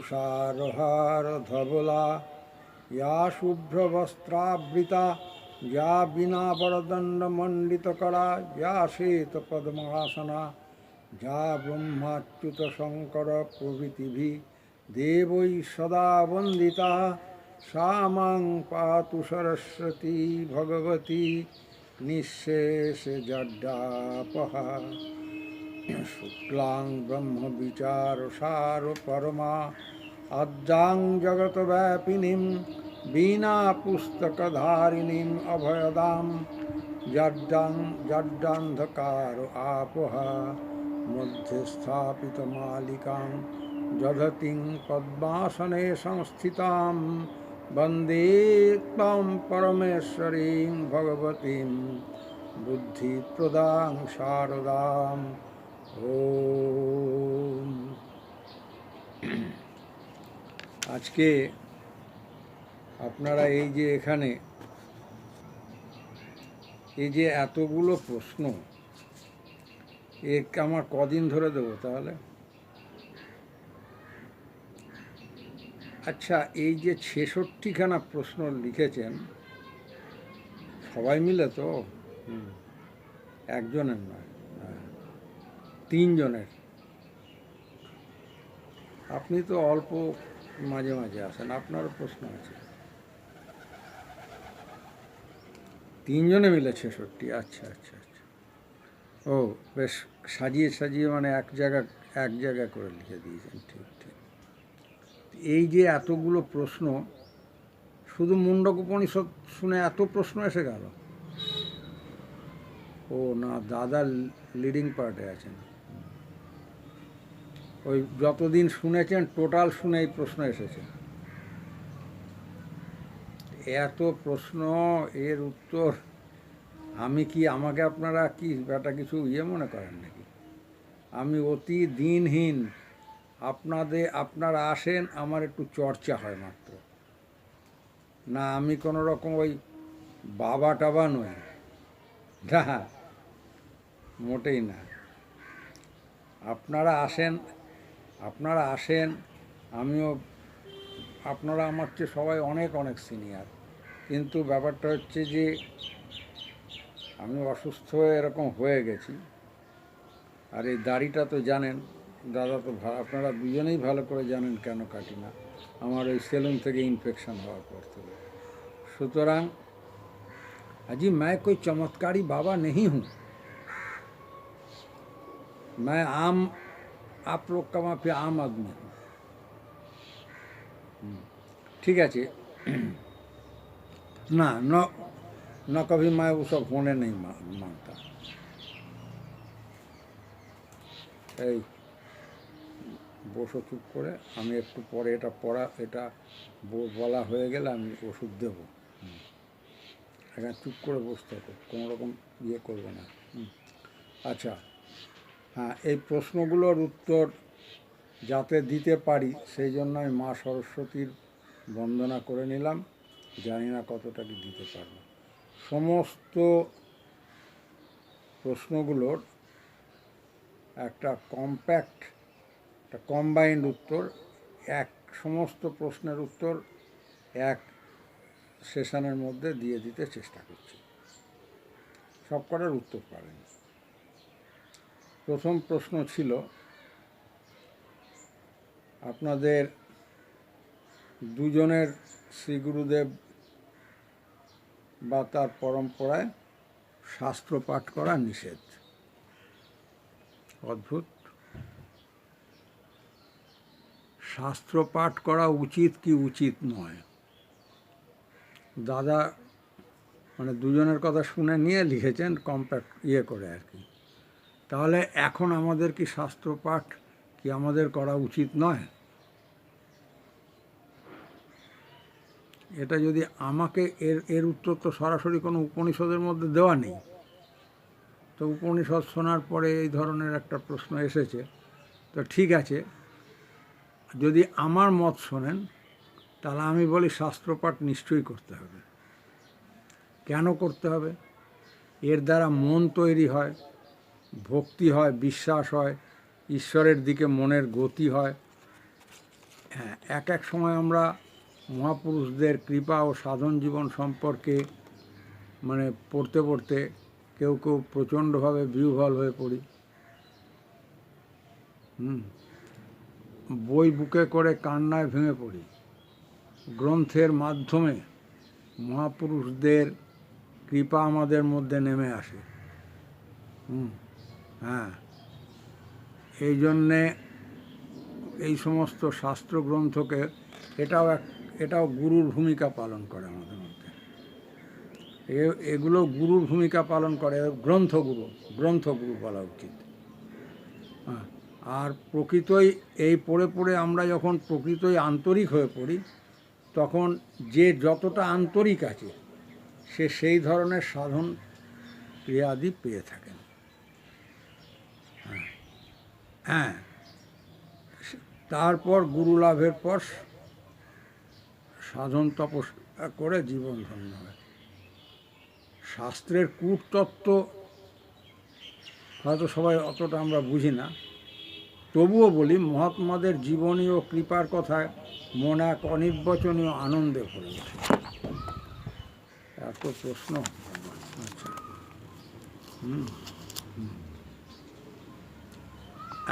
তুষারহার ধবলা या शुभ्रवस्त्रावृता या वीणावरदण्डमण्डितकरा या श्वेतपद्मासना या ब्रह्माच्युतशङ्करप्रभृतिभिः देवैः सदा वन्दिता सा मां पातु सरस्वती भगवती निःशेषजड्डापहा शुक्लां ब्रह्मविचारसारपरमा अद्यां जगत्व्यापिनीं वीणापुस्तकधारिणीम् अभयदां जड्डान्धकार आपः मध्ये स्थापितमालिकां दधतीं पद्मासने संस्थितां वन्दे त्वां परमेश्वरीं भगवतीं बुद्धिप्रदां शारदाम् ओम। আজকে আপনারা এই যে এখানে এই যে এতগুলো প্রশ্ন আমার কদিন ধরে দেবো তাহলে? আচ্ছা, এই যে 66খানা প্রশ্ন লিখেছেন সবাই মিলে তো? একজনের নয়, 3 জনের। আপনি তো অল্প মাঝে মাঝে আসেন, আপনারও প্রশ্ন আছে। 3 জনে মিলে 66। আচ্ছা আচ্ছা আচ্ছা, ও বেশ সাজিয়ে সাজিয়ে মানে এক জায়গা করে লিখে দিয়েছেন। ঠিক ঠিক। এই যে এতগুলো প্রশ্ন, শুধু মুন্ডক উপনিষদ শুনে এত প্রশ্ন এসে গেল? ও না, দাদা লিডিং পার্টে আছেন। ওই যতদিন শুনেছেন টোটাল শুনে এই প্রশ্ন এসেছে। এত প্রশ্ন, এর উত্তর আমি কি, আমাকে আপনারা কি ব্যাটা কিছু মনে করেন নাকি? আমি অতি দিনহীন, আপনারা আসেন, আমার একটু চর্চা হয় মাত্র না। আমি কোনো রকম ওই বাবা টাবা নই না, মোটেই না। আপনারা আসেন, আমিও, আপনারা আমার চেয়ে সবাই অনেক অনেক সিনিয়র, কিন্তু ব্যাপারটা হচ্ছে যে আমি অসুস্থ হয়ে এরকম হয়ে গেছি। আর এই দাড়িটা তো জানেন, দাদা তো আপনারা দুজনেই ভালো করে জানেন কেন কাটি না, আমার ওই সেলুন থেকে ইনফেকশন হওয়ার পর থেকে। সুতরাং अजी मैं कोई चमत्कारी बाबा नहीं हूँ, मैं आप लोग का वहाँ पे आम आदमी हूँ। ठीक है जी। ना न कभी मैं वो सब होने नहीं मांगता। এই বসো চুপ করে, আমি একটু পরে এটা বলা হয়ে গেলে আমি ওষুধ দেবো। এখানে চুপ করে বসতে হবে, কোনো রকম করবো না। আচ্ছা, হ্যাঁ, এই প্রশ্নগুলোর উত্তর যাতে দিতে পারি সেই জন্য আমি মা সরস্বতীর বন্দনা করে নিলাম। জানি না কতটা কি দিতে পারবো। সমস্ত প্রশ্নগুলোর একটা কম্প্যাক্ট, একটা কম্বাইন্ড উত্তর, সমস্ত প্রশ্নের উত্তর এক সেশনের মধ্যে দিয়ে দিতে চেষ্টা করছি। সব কটার উত্তর পাবেন। প্রথম প্রশ্ন ছিল আপনাদের দুজনের শ্রী গুরুদেব বা তার পরম্পরায় শাস্ত্র পাঠ করা নিষেধ। অদ্ভুত। শাস্ত্র পাঠ করা উচিত কি উচিত নয়, দাদা মানে দুজনের কথা শুনে নিয়ে লিখেছেন কম্প্যাক্ট করে আর কি। তাহলে এখন আমাদের কি শাস্ত্র পাঠ কি আমাদের করা উচিত নয়? এটা যদি আমাকে এর উত্তর তো সরাসরি কোনো উপনিষদের মধ্যে দেওয়া নেই। তো উপনিষদ শোনার পরে এই ধরনের একটা প্রশ্ন এসেছে, তো ঠিক আছে, যদি আমার মত শোনেন তাহলে আমি বলি শাস্ত্রপাঠ নিশ্চয়ই করতে হবে। কেন করতে হবে? এর দ্বারা মন তৈরি হয়, ভক্তি হয়, বিশ্বাস হয়, ঈশ্বরের দিকে মনের গতি হয়। হ্যাঁ, এক এক সময় আমরা মহাপুরুষদের কৃপা ও সাধন জীবন সম্পর্কে মানে পড়তে পড়তে কেউ কেউ প্রচণ্ডভাবে বিহ্বল হয়ে পড়ি। বই বুকে করে কান্নায় ভেঙে পড়ি। গ্রন্থের মাধ্যমে মহাপুরুষদের কৃপা আমাদের মধ্যে নেমে আসে। হ্যাঁ, এই জন্যে এই সমস্ত শাস্ত্রগ্রন্থকে এটাও গুরুর ভূমিকা পালন করে আমাদের মধ্যে। এগুলো গুরুর ভূমিকা পালন করে, গ্রন্থগুরু বলা উচিত। হ্যাঁ, আর প্রকৃতই এই পড়ে পড়ে আমরা যখন প্রকৃতই আন্তরিক হয়ে পড়ি, তখন যে যতটা আন্তরিক আছে সে সেই ধরনের সাধন ক্রিয়াদি পেয়ে থাকেন। হ্যাঁ, তারপর গুরু লাভের পর সাধন তপস্যা করে জীবন ধন্য হয়। শাস্ত্রের কূটতত্ত্ব হয়তো সবাই অতটা আমরা বুঝি না, তবুও বলি মহাত্মাদের জীবনী ও কৃপার কথায় মন এক অনির্বচনীয় আনন্দে ভরে ওঠে। এত প্রশ্ন। আচ্ছা,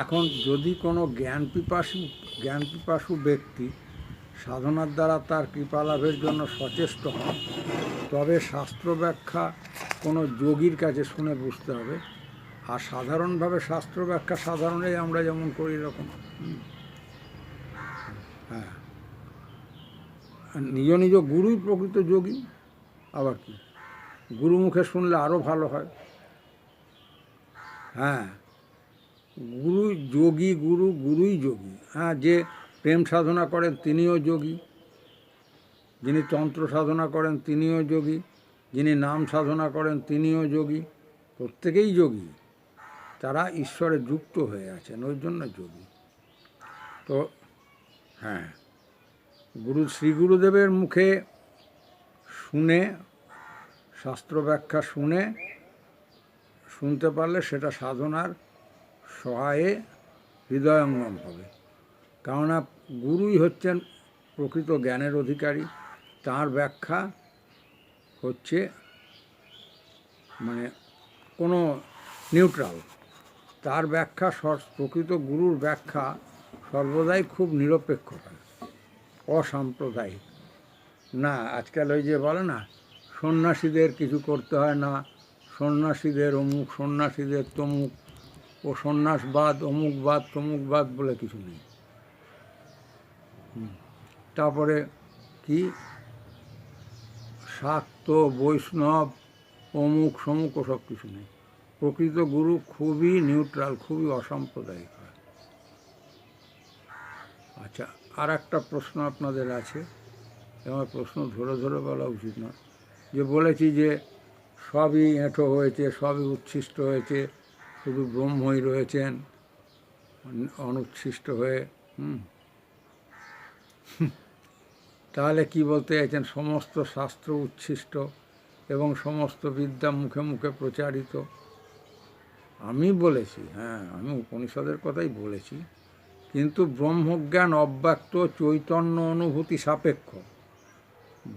এখন যদি কোনো জ্ঞান পিপাসু ব্যক্তি সাধনার দ্বারা তার কৃপা লাভের জন্য সচেষ্ট হন, তবে শাস্ত্র ব্যাখ্যা কোনো যোগীর কাছে শুনে বুঝতে হবে। আর সাধারণভাবে শাস্ত্র ব্যাখ্যা সাধারণেই আমরা যেমন করি এরকম। হ্যাঁ, নিজ নিজ গুরুই প্রকৃত যোগী। আবার কি, গুরু মুখে শুনলে আরও ভালো হয়। হ্যাঁ, গুরুই যোগী। হ্যাঁ, যে প্রেম সাধনা করেন তিনিও যোগী, যিনি তন্ত্র সাধনা করেন তিনিও যোগী, যিনি নাম সাধনা করেন তিনিও যোগী। প্রত্যেকেই যোগী, তারা ঈশ্বরে যুক্ত হয়ে আছেন, ওই জন্য যোগী। তো হ্যাঁ, শ্রী গুরুদেবের মুখে শুনে, শাস্ত্র ব্যাখ্যা শুনতে পারলে সেটা সাধনার সহায়ে হৃদয়ঙ্গম হবে। কেননা গুরুই হচ্ছেন প্রকৃত জ্ঞানের অধিকারী, তার ব্যাখ্যা হচ্ছে মানে কোনো নিউট্রাল। তার ব্যাখ্যা প্রকৃত গুরুর ব্যাখ্যা সর্বদাই খুব নিরপেক্ষ হয়, অসাম্প্রদায়িক না। আজকাল ওই যে বলে না, সন্ন্যাসীদের কিছু করতে হয় না, সন্ন্যাসীদের অমুক, সন্ন্যাসীদের তমুক, ও সন্ন্যাসবাদ, অমুকবাদ, তমুকবাদ বলে কিছু নেই। তারপরে কি শাক্ত, বৈষ্ণব, অমুক সমুক ওসব কিছু নেই। প্রকৃত গুরু খুবই নিউট্রাল, খুবই অসাম্প্রদায়িক হয়। আচ্ছা, আর একটা প্রশ্ন আপনাদের আছে, আমার প্রশ্ন ধরে ধরে বলা উচিত না, যে বলেছি যে সবই এঁঠো হয়েছে, সবই উচ্ছিষ্ট হয়েছে, শুধু ব্রহ্মই রয়েছেন অনুচ্ছিষ্ট হয়ে। তাহলে কি বলতে চাইছেন? সমস্ত শাস্ত্র উচ্ছিষ্ট এবং সমস্ত বিদ্যা মুখে মুখে প্রচারিত। আমি বলেছি, হ্যাঁ, আমি উপনিষদের কথাই বলেছি, কিন্তু ব্রহ্মজ্ঞান অব্যক্ত চৈতন্য অনুভূতি সাপেক্ষ,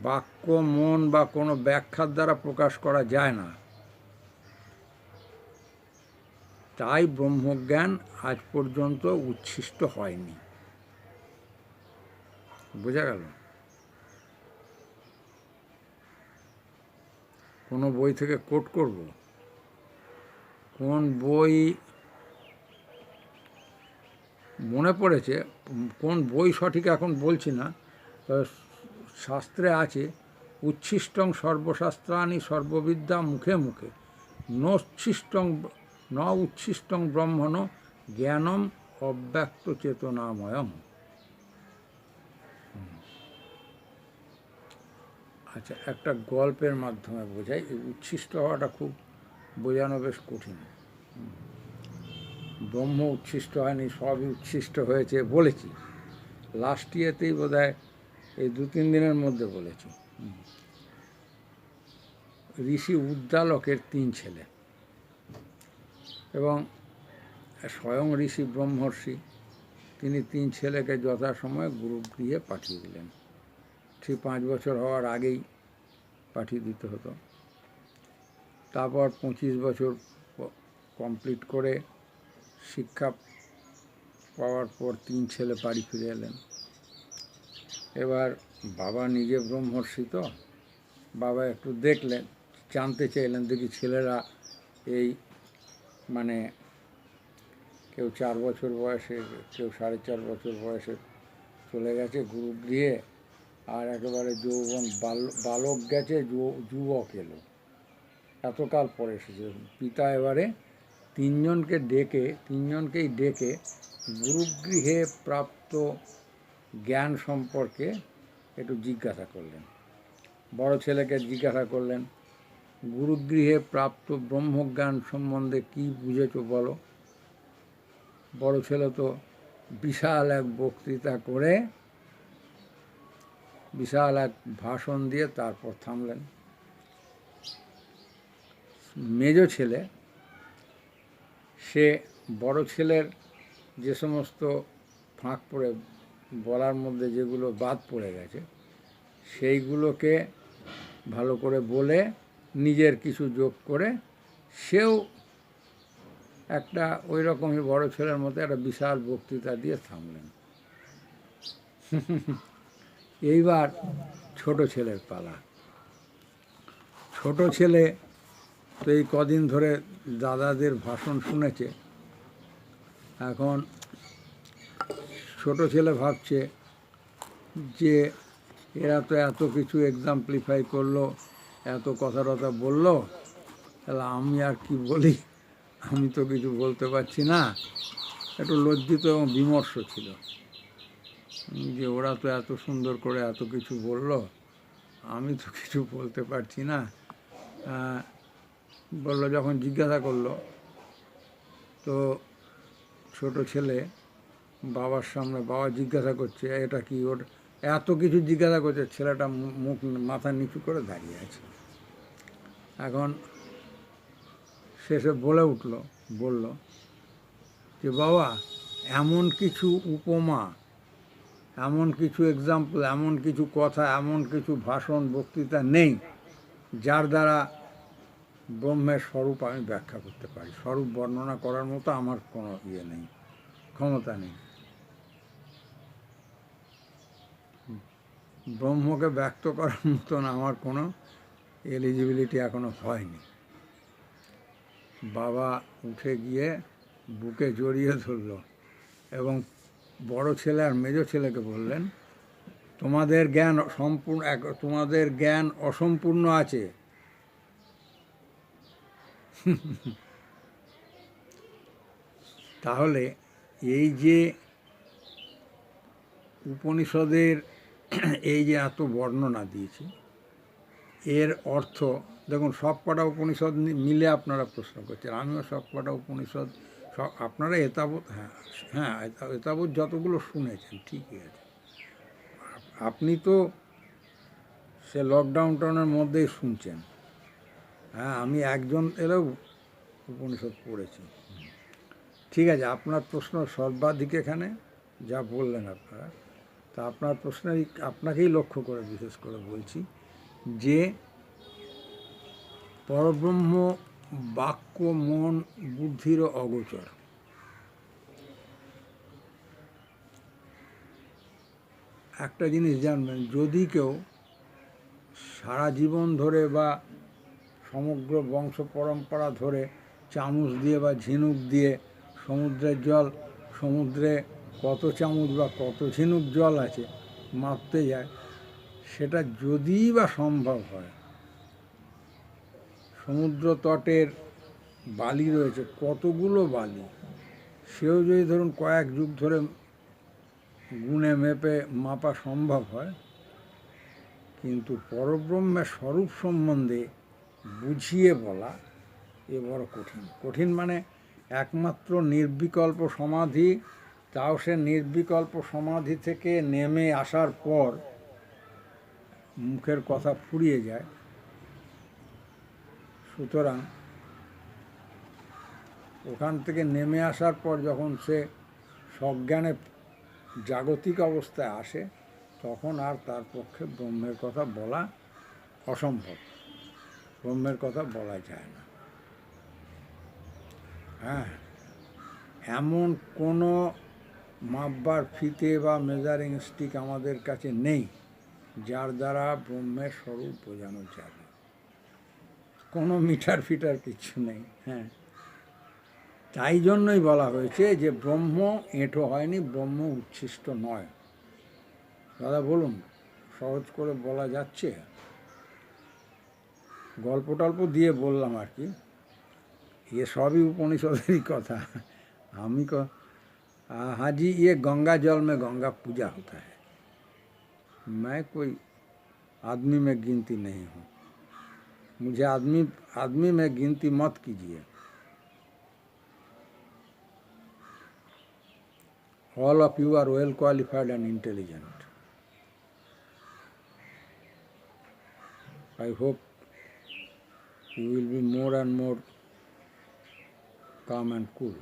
বাক্য, মন বা কোনো ব্যাখ্যার দ্বারা প্রকাশ করা যায় না। তাই ব্রহ্মজ্ঞান আজ পর্যন্ত উচ্ছিষ্ট হয়নি। বোঝা গেল? কোনো বই থেকে কোট করব? কোন বই মনে পড়েছে, কোন বই সঠিক এখন বলছি না, শাস্ত্রে আছে উচ্ছিষ্টং সর্বশাস্ত্রাণি সর্ববিদ্যা মুখে মুখে ন উচ্ছিষ্টং ব্রহ্মণ জ্ঞানম অব্যক্ত চেতনাময়ম। আচ্ছা, একটা গল্পের মাধ্যমে বোঝাই। এই উচ্ছিষ্ট হওয়াটা খুব বোঝানো বেশ কঠিন। ব্রহ্ম উচ্ছিষ্ট হয়নি, সবই উচ্ছিষ্ট হয়েছে বলেছি, লাস্ট ইয়েতেই বোধহয় এই 2-3 দিনের মধ্যে বলেছি। ঋষি উদ্দালকের 3 ছেলে এবং স্বয়ং ঋষি ব্রহ্মর্ষি তিনি 3 ছেলেকে যথাসময়ে গুরুগৃহে পাঠিয়ে দিলেন। ঠিক 5 বছর হওয়ার আগেই পাঠিয়ে দিতে হতো। তারপর 25 বছর কমপ্লিট করে শিক্ষা পাওয়ার পর 3 ছেলে বাড়ি ফিরে এলেন। এবার বাবা নিজে ব্রহ্মর্ষি তো, বাবা একটু দেখলেন, জানতে চাইলেন দেখি ছেলেরা এই মানে কেউ 4 বছর বয়সে, কেউ 4.5 বছর বয়সে চলে গেছে গুরুগৃহে, আর একেবারে যৌবন বালক গেছে, যুবক এলো, এতকাল পরে এসেছে। পিতা এবারে তিনজনকেই ডেকে গুরুগৃহে প্রাপ্ত জ্ঞান সম্পর্কে একটু জিজ্ঞাসা করলেন। বড় ছেলেকে জিজ্ঞাসা করলেন, গুরুগৃহে প্রাপ্ত ব্রহ্মজ্ঞান সম্বন্ধে কি বুঝেছো বলো। বড় ছেলে তো বিশাল এক বক্তৃতা করে, বিশাল এক ভাষণ দিয়ে তারপর থামলেন। মেজ ছেলে, সে বড় ছেলের যে সমস্ত ফাঁক পড়ে বলার মধ্যে যেগুলো বাদ পড়ে গেছে সেইগুলোকে ভালো করে বলে নিজের কিছু যোগ করে সেও একটা ওই রকমই বড় ছেলের মতো একটা বিশাল বক্তৃতা দিয়ে থামলেন। এইবার ছোট ছেলের পালা। ছোট ছেলে তো এই কদিন ধরে দাদাদের ভাষণ শুনেছে। এখন ছোট ছেলে ভাবছে যে এরা তো এত কিছু এক্সাম্পলিফাই করলো, এত কথা টথা বললো, তাহলে আমি আর কি বলি, আমি তো কিছু বলতে পারছি না। একটু লজ্জিত এবং বিমর্ষ ছিল যে ওরা তো এত সুন্দর করে এত কিছু বললো, আমি তো কিছু বলতে পারছি না। বললো, যখন জিজ্ঞাসা করলো তো ছোট ছেলে বাবার সামনে, বাবা জিজ্ঞাসা করছে এটা কি, ওর এত কিছু জিজ্ঞাসা করছে, ছেলেটা মুখ মাথা নিচু করে দাঁড়িয়ে আছে। এখন শেষে বলল যে বাবা, এমন কিছু উপমা, এমন কিছু এক্সাম্পল, এমন কিছু কথা, এমন কিছু ভাষণ বক্তৃতা নেই যার দ্বারা ব্রহ্মের স্বরূপ আমি ব্যাখ্যা করতে পারি। স্বরূপ বর্ণনা করার মতো আমার কোনো নেই, ক্ষমতা নেই। ব্রহ্মকে ব্যক্ত করার মতন আমার কোনো এলিজিবিলিটি এখনো হয়নি। বাবা উঠে গিয়ে বুকে জড়িয়ে ধরল এবং বড় ছেলে আর মেজ ছেলেকে বললেন, তোমাদের জ্ঞান অসম্পূর্ণ আছে। তাহলে এই যে উপনিষদের এই যে এত বর্ণনা দিয়েছি, এর অর্থ দেখুন, সব কটা উপনিষদ মিলে আপনারা প্রশ্ন করছেন, আমিও সব কটা উপনিষদ, সব আপনারা এতাবৎ যতগুলো শুনেছেন ঠিকই আছে। আপনি তো সে লকডাউনের মধ্যেই শুনছেন। হ্যাঁ, আমি একজন এলেও উপনিষদ পড়েছি। ঠিক আছে, আপনার প্রশ্ন সর্বাধিক এখানে যা বললেন আপনারা, তা আপনার প্রশ্নেই আপনাকেই লক্ষ্য করে বিশেষ করে বলছি যে পরব্রহ্ম বাক্য মন বুদ্ধিরও অগোচর। একটা জিনিস জানবেন, যদি কেউ সারা জীবন ধরে বা সমগ্র বংশ পরম্পরা ধরে চামচ দিয়ে বা ঝিনুক দিয়ে সমুদ্রের জল, সমুদ্রে কত চামচ বা কত ঝিনুক জল আছে মাপতে যায়, সেটা যদিই বা সম্ভব হয়, সমুদ্র তটের বালি রয়েছে কতগুলো বালি, সেও যদি ধরুন কয়েক যুগ ধরে গুণে মেপে মাপা সম্ভব হয়, কিন্তু পরব্রহ্মের স্বরূপ সম্বন্ধে বুঝিয়ে বলা এ বড় কঠিন। মানে একমাত্র নির্বিকল্প সমাধি, তাও সে নির্বিকল্প সমাধি থেকে নেমে আসার পর মুখের কথা ফুরিয়ে যায়। সুতরাং ওখান থেকে নেমে আসার পর যখন সে সজ্ঞানে জাগতিক অবস্থায় আসে তখন আর তার পক্ষে ব্রহ্মের কথা বলা অসম্ভব, ব্রহ্মের কথা বলা যায় না। হ্যাঁ, এমন কোনো মাপবার ফিতে বা মেজারিং স্টিক আমাদের কাছে নেই যার দ্বারা ব্রহ্মের স্বরূপ বোঝানো যাবে। কোনো মিটার ফিটার কিছু নেই। হ্যাঁ, তাই জন্যই বলা হয়েছে যে ব্রহ্ম এঁটো হয়নি, ব্রহ্ম উচ্ছিষ্ট নয়। দাদা বলুন, সহজ করে বলা যাচ্ছে? গল্প টল্প দিয়ে বললাম আর কি, এ সবই উপনিষদেরই কথা। আমি हाजी ये गंगा जल में गंगा पूजा होता है, मैं कोई आदमी में गिनती नहीं हूँ, मुझे आदमी में गिनती मत कीजिए। All of you are well qualified and intelligent. I hope you will be more and more calm and cool.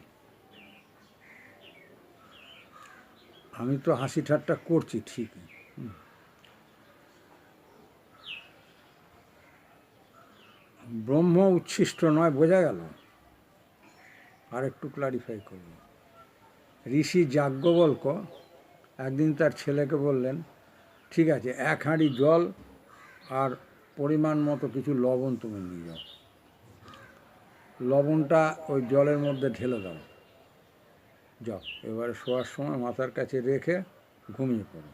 আমি তো হাসি ঠাট্টা করছি ঠিকই, ব্রহ্ম উচ্ছিষ্ট নয়, বোঝা গেল? আর একটু ক্লারিফাই করব। ঋষি যাজ্ঞবল্ক্য একদিন তার ছেলেকে বললেন, ঠিক আছে, 1 হাঁড়ি জল আর পরিমাণ মতো কিছু লবণ তুমি নিয়ে যাও, লবণটা ওই জলের মধ্যে ঢেলে দাও, যাও, এবারে শোয়ার সময় মাথার কাছে রেখে ঘুমিয়ে পড়ো।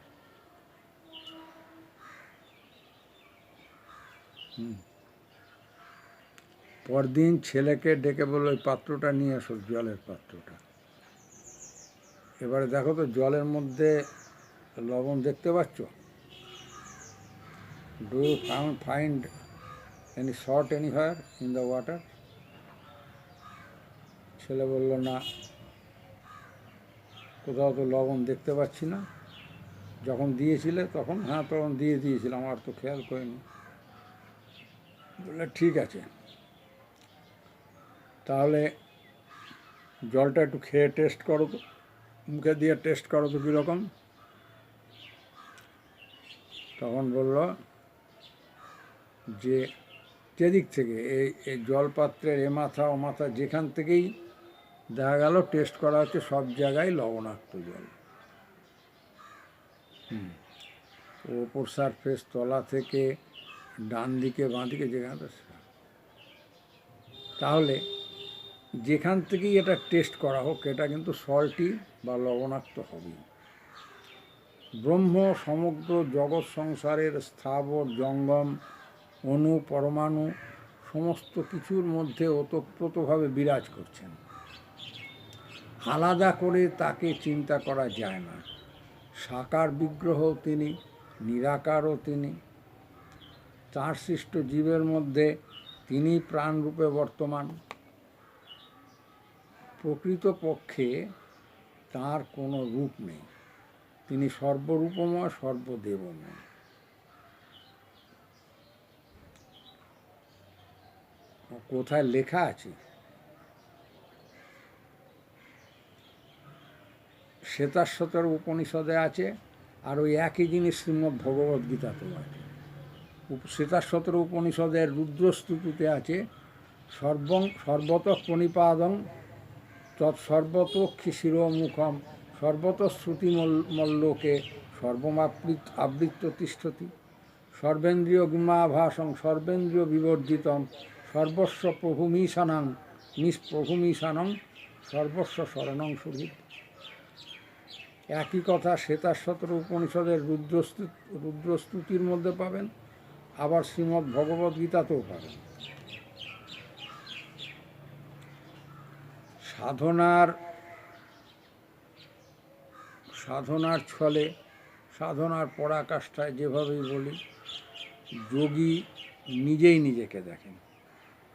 পরদিন ছেলেকে ডেকে বলল, ওই পাত্রটা নিয়ে আসো, জলের পাত্রটা। এবারে দেখো তো জলের মধ্যে লবণ দেখতে পাচ্ছ? Do you find any salt anywhere in the water? ছেলে বলল, না, কোথাও তো লবণ দেখতে পাচ্ছি না। যখন দিয়েছিলে তখন? হ্যাঁ, তখন দিয়েছিলাম, আর তো খেয়াল করিনি। বললে, ঠিক আছে, তাহলে জলটা একটু খেয়ে টেস্ট করো তো, মুখে দিয়ে টেস্ট করো তো কীরকম। তখন বলল যে যেদিক থেকে এই জলপাত্রের এ মাথা ও মাথা যেখান থেকেই দেখা গেল টেস্ট করা হচ্ছে, সব জায়গায় লবণাক্ত জল। ওপর সারফেস, তলা থেকে ডান দিকে বাঁ দিকে যেখানে, তাহলে যেখান থেকেই এটা টেস্ট করা হোক এটা কিন্তু সল্টি বা লবণাক্ত হবেই। ব্রহ্ম সমগ্র জগৎ সংসারের স্থাবর জঙ্গম অণু পরমাণু সমস্ত কিছুর মধ্যে ওতপ্রোতভাবে বিরাজ করছেন। আলাদা করে তাকে চিন্তা করা যায় না। সাকার বিগ্রহও তিনি, নিরাকারও তিনি। তাঁর সৃষ্ট জীবের মধ্যে তিনি প্রাণরূপে বর্তমান। প্রকৃতপক্ষে তাঁর কোনো রূপ নেই, তিনি সর্বরূপময়, সর্বদেবময়। কোথায় লেখা আছে? শ্বেতাশ্বতর উপনিষদে আছে, আর ওই একই জিনিস শ্রীমদ্ ভগবদ্গীতাতেও আছে। শ্বেতাশ্বতর উপনিষদের রুদ্রস্তুতিতে আছে, সর্বত প্রণিপাদং তৎসর্বতোক্ষি শিরোমুখম সর্বত শ্রুতিমল্লোকে আবৃত্ত তিষ্ঠতি সর্বেন্দ্রিয় গুণাভাসং সর্বেন্দ্রিয় বিবর্জিতম সর্বস্ব প্রভুমীশানং সর্বস্ব শরণং সুহৃদ। একই কথা শ্বেতাশ্বতর উপনিষদের রুদ্রস্তুতির মধ্যে পাবেন, আবার শ্রীমদ্ ভগবদ্গীতাতেও পাবেন। সাধনার ছলে, সাধনার পরাকাষ্ঠায় যেভাবেই বলি, যোগী নিজেই নিজেকে দেখেন।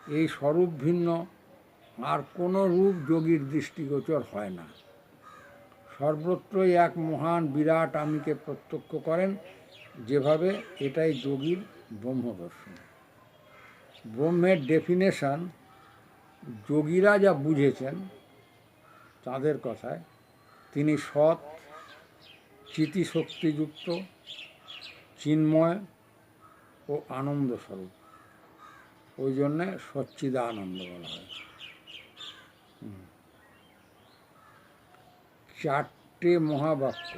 এই স্বরূপ ভিন্ন আর কোনো রূপ যোগীর দৃষ্টিগোচর হয় না। সর্বত্রই এক মহান বিরাট আমিকে প্রত্যক্ষ করেন, যেভাবে এটাই যোগীর ব্রহ্মদর্শন। ব্রহ্মের ডেফিনেশন যোগীরা যা বুঝেছেন তাদের কথায়, তিনি সৎ, চিতিশক্তিযুক্ত, চিন্ময় ও আনন্দ স্বরূপ। ওই জন্যে সচ্চিদানন্দ বলা হয়। চারটে মহাবাক্য,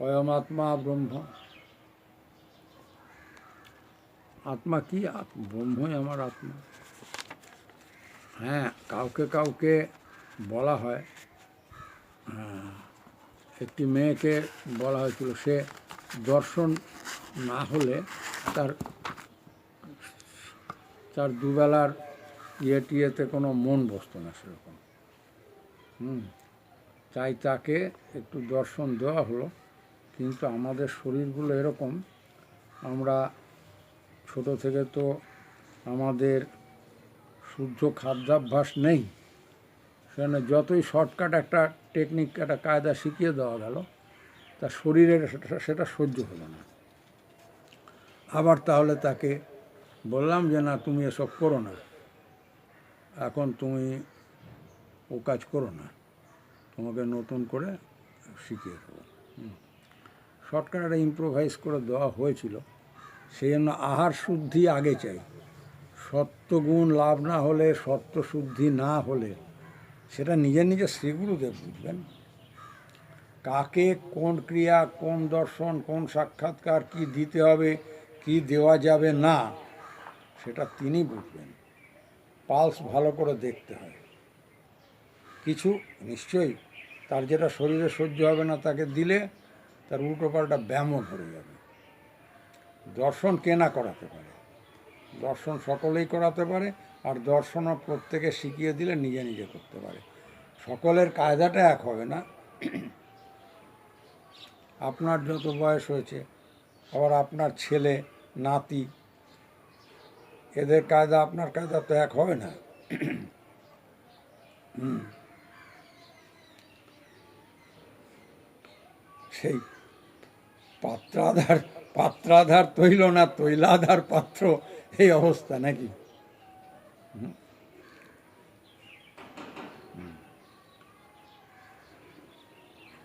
অয়মাত্মা ব্রহ্ম। আত্মা কি? ব্রহ্মই আমার আত্মা। হ্যাঁ, কাউকে কাউকে বলা হয়, একটি মেয়েকে বলা হয়েছিল সে দর্শন না হলে তার তার দুবেলার টিয়েতে কোনো মন বসত না সেরকম। তাই তাকে একটু দর্শন দেওয়া হলো। কিন্তু আমাদের শরীরগুলো এরকম, আমরা ছোট থেকে তো আমাদের শুদ্ধ খাদ্যাভ্যাস নেই, সেখানে যতই শর্টকাট একটা টেকনিক, একটা কায়দা শিখিয়ে দেওয়া গেল, তা শরীরের সেটা সহ্য হলো না। আবার তাহলে তাকে বললাম যে না, তুমি এসব করো না, এখন তুমি ও কাজ করো না, তোমাকে নতুন করে শিখিয়ে দেবো। শর্টকাট একটা ইম্প্রোভাইজ করে দেওয়া হয়েছিল। সেই জন্য আহার শুদ্ধি আগে চাই। সত্যগুণ লাভ না হলে, সত্য শুদ্ধি না হলে, সেটা নিজে নিজে শ্রীগুরুদেব বুঝবেন। কাকে কোন ক্রিয়া, কোন দর্শন, কোন সাক্ষাৎকার, কি দিতে হবে, কি দেওয়া যাবে না, সেটা তিনি বুঝবেন। পালস ভালো করে দেখতে হয়। কিছু নিশ্চয়ই তার যেটা শরীরে সহ্য হবে না তাকে দিলে তার উল্টো পাল্টা ব্যায়ামও ধরে যাবে। দর্শন কে না করাতে পারে? দর্শন সকলেই করাতে পারে, আর দর্শনও প্রত্যেকে শিখিয়ে দিলে নিজে নিজে করতে পারে। সকলের কায়দাটা এক হবে না। আপনার যত বয়স হয়েছে, আবার আপনার ছেলে নাতি, এদের কায়দা আপনার কায়দা তো এক হবে না। সেই পাত্রাধার তৈল না, তৈলাধার পাত্র, এই অবস্থা নাকি?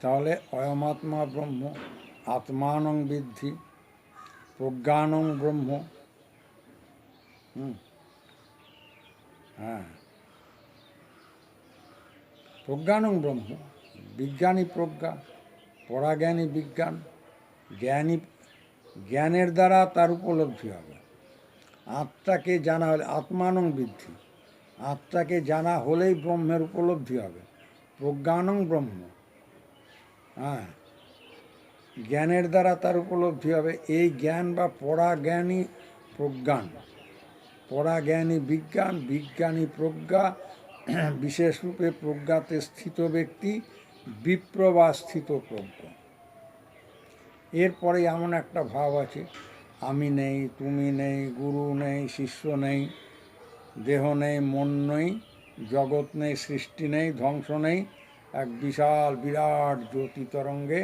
তাহলে অয়মাত্মা ব্রহ্ম, আত্মানং বিদ্ধি, প্রজ্ঞানং ব্রহ্ম। হ্যাঁ, প্রজ্ঞানং ব্রহ্ম, বিজ্ঞানী প্রজ্ঞা, পরাজ্ঞানী বিজ্ঞান। জ্ঞানের দ্বারা তার উপলব্ধি হবে। আত্মাকে জানা হলে, আত্মানং বিদ্ধি, আত্মাকে জানা হলেই ব্রহ্মের উপলব্ধি হবে। প্রজ্ঞানং ব্রহ্ম, হ্যাঁ, জ্ঞানের দ্বারা তার উপলব্ধি হবে। এই জ্ঞান বা পরাজ্ঞানী প্রজ্ঞান, পরাজ্ঞানী বিজ্ঞান, বিজ্ঞানী প্রজ্ঞা। বিশেষ রূপে প্রজ্ঞাতে স্থিত ব্যক্তি বিপ্র বা স্থিত প্রজ্ঞ। এরপরে এমন একটা ভাব আছে, আমি নেই, তুমি নেই, গুরু নেই, শিষ্য নেই, দেহ নেই, মন নেই, জগৎ নেই, সৃষ্টি নেই, ধ্বংস নেই। এক বিশাল বিরাট জ্যোতি তরঙ্গে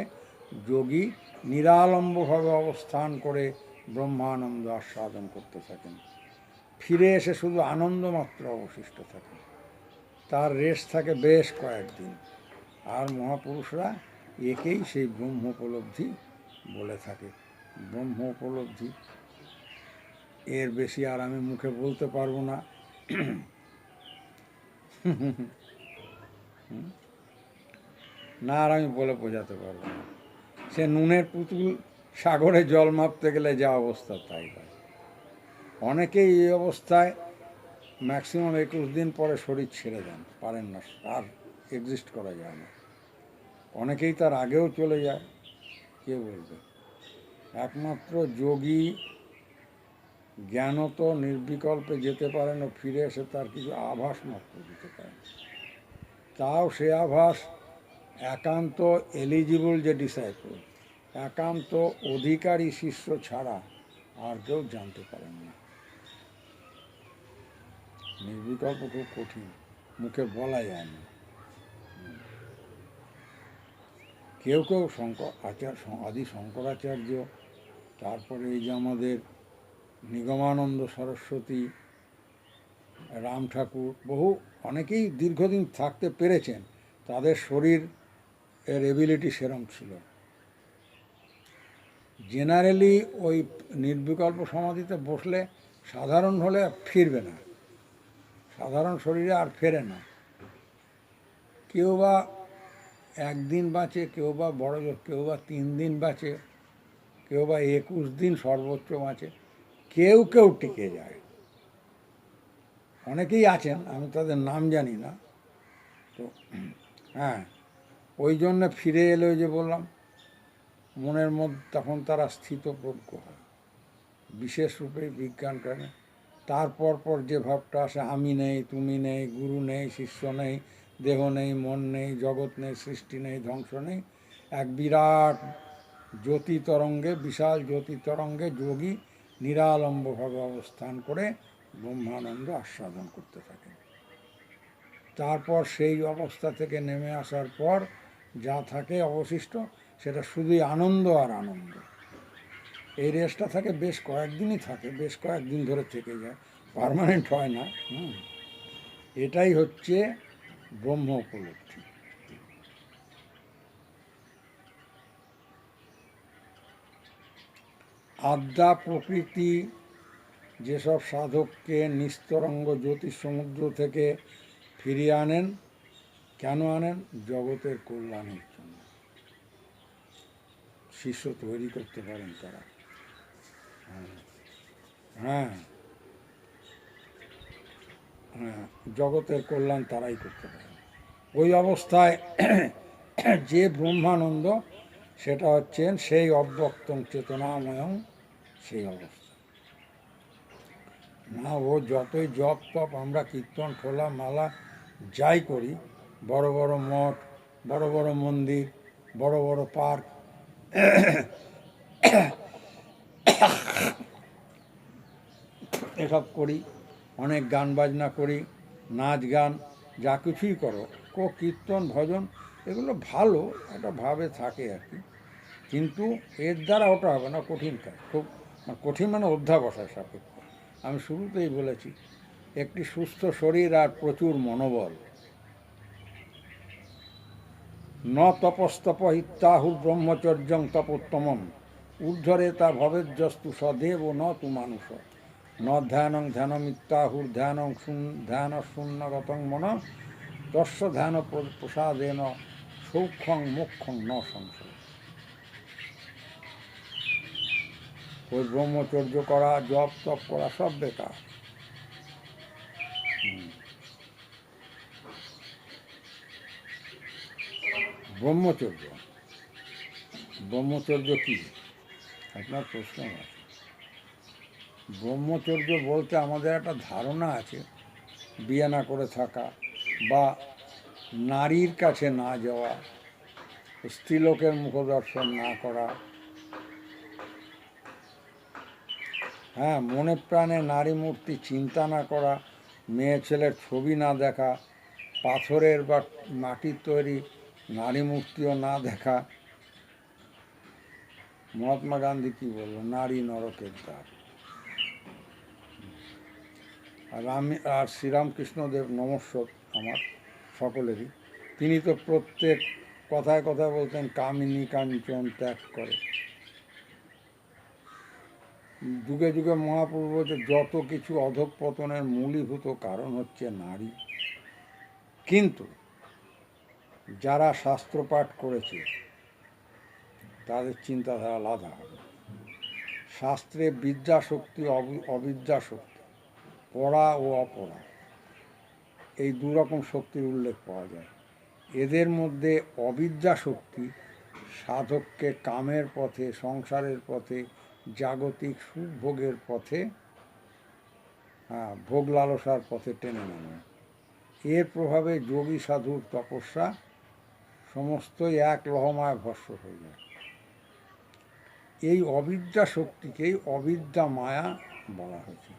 যোগী নিরালম্বভাবে অবস্থান করে ব্রহ্মানন্দ আস্বাদন করতে থাকেন। ফিরে এসে শুধু আনন্দ মাত্র অবশিষ্ট থাকে। তার রেস্ট থাকে বেশ কয়েকদিন। আর মহাপুরুষরা একেই সেই ব্রহ্ম উপলব্ধি বলে থাকে। ব্রহ্ম উপলব্ধি, এর বেশি আর আমি মুখে বলতে পারবো না। না, আর আমি বলে বোঝাতে পারবো না। সে নুনের পুতুল সাগরে জল মাপতে গেলে যা অবস্থা তাই হয়। অনেকেই এই অবস্থায় ম্যাক্সিমাম 21 দিন পরে শরীর ছেড়ে দেন, পারেন না, আর এক্সিস্ট করা যায় না। অনেকেই তার আগেও চলে যায়, কে বলবে? একমাত্র যোগী জ্ঞানত নির্বিকল্পে যেতে পারেন ও ফিরে এসে তার কিছু আভাস মাত্র দিতে পারেন। তাও সে আভাস একান্ত এলিজিবল যে ডিসাইপল, একান্ত অধিকারী শিষ্য ছাড়া আর কেউ জানতে পারেন না। নির্বিকল্প খুব কঠিন, মুখে বলা যায় না। কেউ কেউ আদি শঙ্করাচার্য, তারপরে এই যে আমাদের নিগমানন্দ সরস্বতী, রাম ঠাকুর, বহু অনেকেই দীর্ঘদিন থাকতে পেরেছেন। তাদের শরীর এর এবিলিটি সেরম ছিল। জেনারেলি ওই নির্বিকল্প সমাধিতে বসলে সাধারণ হলে ফিরবে না, সাধারণ শরীরে আর ফেরে না। কেউ বা একদিন বাঁচে, কেউ বা বড় জোর কেউ বা 3 দিন বাঁচে, কেউ বা 21 দিন সর্বোচ্চ বাঁচে, কেউ কেউ টিকে যায়। অনেকেই আছেন, আমি তাদের নাম জানি না। তো হ্যাঁ, ওই জন্যে ফিরে এলে ওই যে বললাম, মনের মধ্যে তখন তারা স্থিতপ্রজ্ঞ হয় বিশেষ রূপে বিজ্ঞান জ্ঞানে। তারপর পর যে ভাবটা আসে, আমি নেই, তুমি নেই, গুরু নেই, শিষ্য নেই, দেহ নেই, মন নেই, জগৎ নেই, সৃষ্টি নেই, ধ্বংস নেই, এক বিরাট জ্যোতি তরঙ্গে, বিশাল জ্যোতি তরঙ্গে যোগী নিরালম্বভাবে অবস্থান করে ব্রহ্মানন্দ আস্বাদন করতে থাকেন। তারপর সেই অবস্থা থেকে নেমে আসার পর যা থাকে অবশিষ্ট, সেটা শুধুই আনন্দ আর আনন্দ। এই রেস্টটা থাকে বেশ কয়েকদিনই থাকে, বেশ কয়েকদিন ধরে থেকে যায়, পার্মানেন্ট হয় না। এটাই হচ্ছে ব্রহ্ম উপলব্ধি। আদ্যা প্রকৃতি যেসব সাধককে নিস্তরঙ্গ জ্যোতিষ সমুদ্র থেকে ফিরিয়ে আনেন, কেন আনেন? জগতের কল্যাণের জন্য। শিষ্য তৈরি করতে পারেন তারা। হ্যাঁ হ্যাঁ, জগতের কল্যাণ তারাই করতে পারে। ওই অবস্থায় যে ব্রহ্মানন্দ, সেটা হচ্ছেন সেই অব্যক্তং চেতনাময়ং, সেই অবস্থা। না, ও যতই জপ তপ আমরা কীর্তন খোলা মালা যাই করি, বড় বড় মঠ, বড় বড় মন্দির, বড় বড় পার্ক, এসব করি, অনেক গান বাজনা করি, নাচ গান যা কিছুই করো, কীর্তন ভজন, এগুলো ভালো একটা ভাবে থাকে আর কি, কিন্তু এর দ্বারা ওটা হবে না, কঠিন কাজ, খুব কঠিন, মানে অধ্যাবসায় সাপেক্ষ। আমি শুরুতেই বলেছি, একটি সুস্থ শরীর আর প্রচুর মনোবল। ন তপস্তপ ইত্যাহুর ব্রহ্মচর্যং তপোত্তমম ঊর্ধ্বরে তা ভবেজ্জস্তু সদেব ও ন তু মানুষ। ন ধ্যানং ধ্যানমিত্যাহুর ধ্যান শূন্যগতং মন তস্য ধ্যান প্রসাদেন সৌখ্যং মোক্ষং ন সংশয়। ওই ব্রহ্মচর্য করা, জপ তপ করা সব বেকার। ব্রহ্মচর্য, ব্রহ্মচর্য কি? আপনার প্রশ্ন আছে। ব্রহ্মচর্য বলতে আমাদের একটা ধারণা আছে, বিয়ে না করে থাকা, বা নারীর কাছে না যাওয়া, স্ত্রীলোকের মুখদর্শন না করা, হ্যাঁ, মনে প্রাণে নারী মূর্তি চিন্তা না করা, মেয়ে ছেলের ছবি না দেখা, পাথরের বা মাটির তৈরি নারী মূর্তিও না দেখা। মহাত্মা গান্ধী কি বলল? নারী নরকের দ্বার। আর শ্রীরামকৃষ্ণদেব, নমস্য আমার সকলেরই, তিনি তো প্রত্যেক কথায় কথায় বলতেন কামিনী কাঞ্চন ত্যাগ করে। যুগে যুগে মহাপুরুষ বলছে যত কিছু অধঃপতনের মূলীভূত কারণ হচ্ছে নারী। কিন্তু যারা শাস্ত্রপাঠ করেছে তাদের চিন্তাধারা আলাদা হবে। শাস্ত্রে বিদ্যাশক্তি, অবিদ্যাশক্তি, পড়া ও অপড়া, এই দুরকম শক্তির উল্লেখ পাওয়া যায়। এদের মধ্যে অবিদ্যাশক্তি সাধককে কামের পথে, সংসারের পথে, জাগতিক সুখভোগের পথে, ভোগ লালসার পথে টেনে নেয়। এর প্রভাবে যোগী সাধুর তপস্যা সমস্তই এক লহমায় ভস্ম হয়ে যায়। এই অবিদ্যা শক্তিকেই অবিদ্যা মায়া বলা হয়েছে।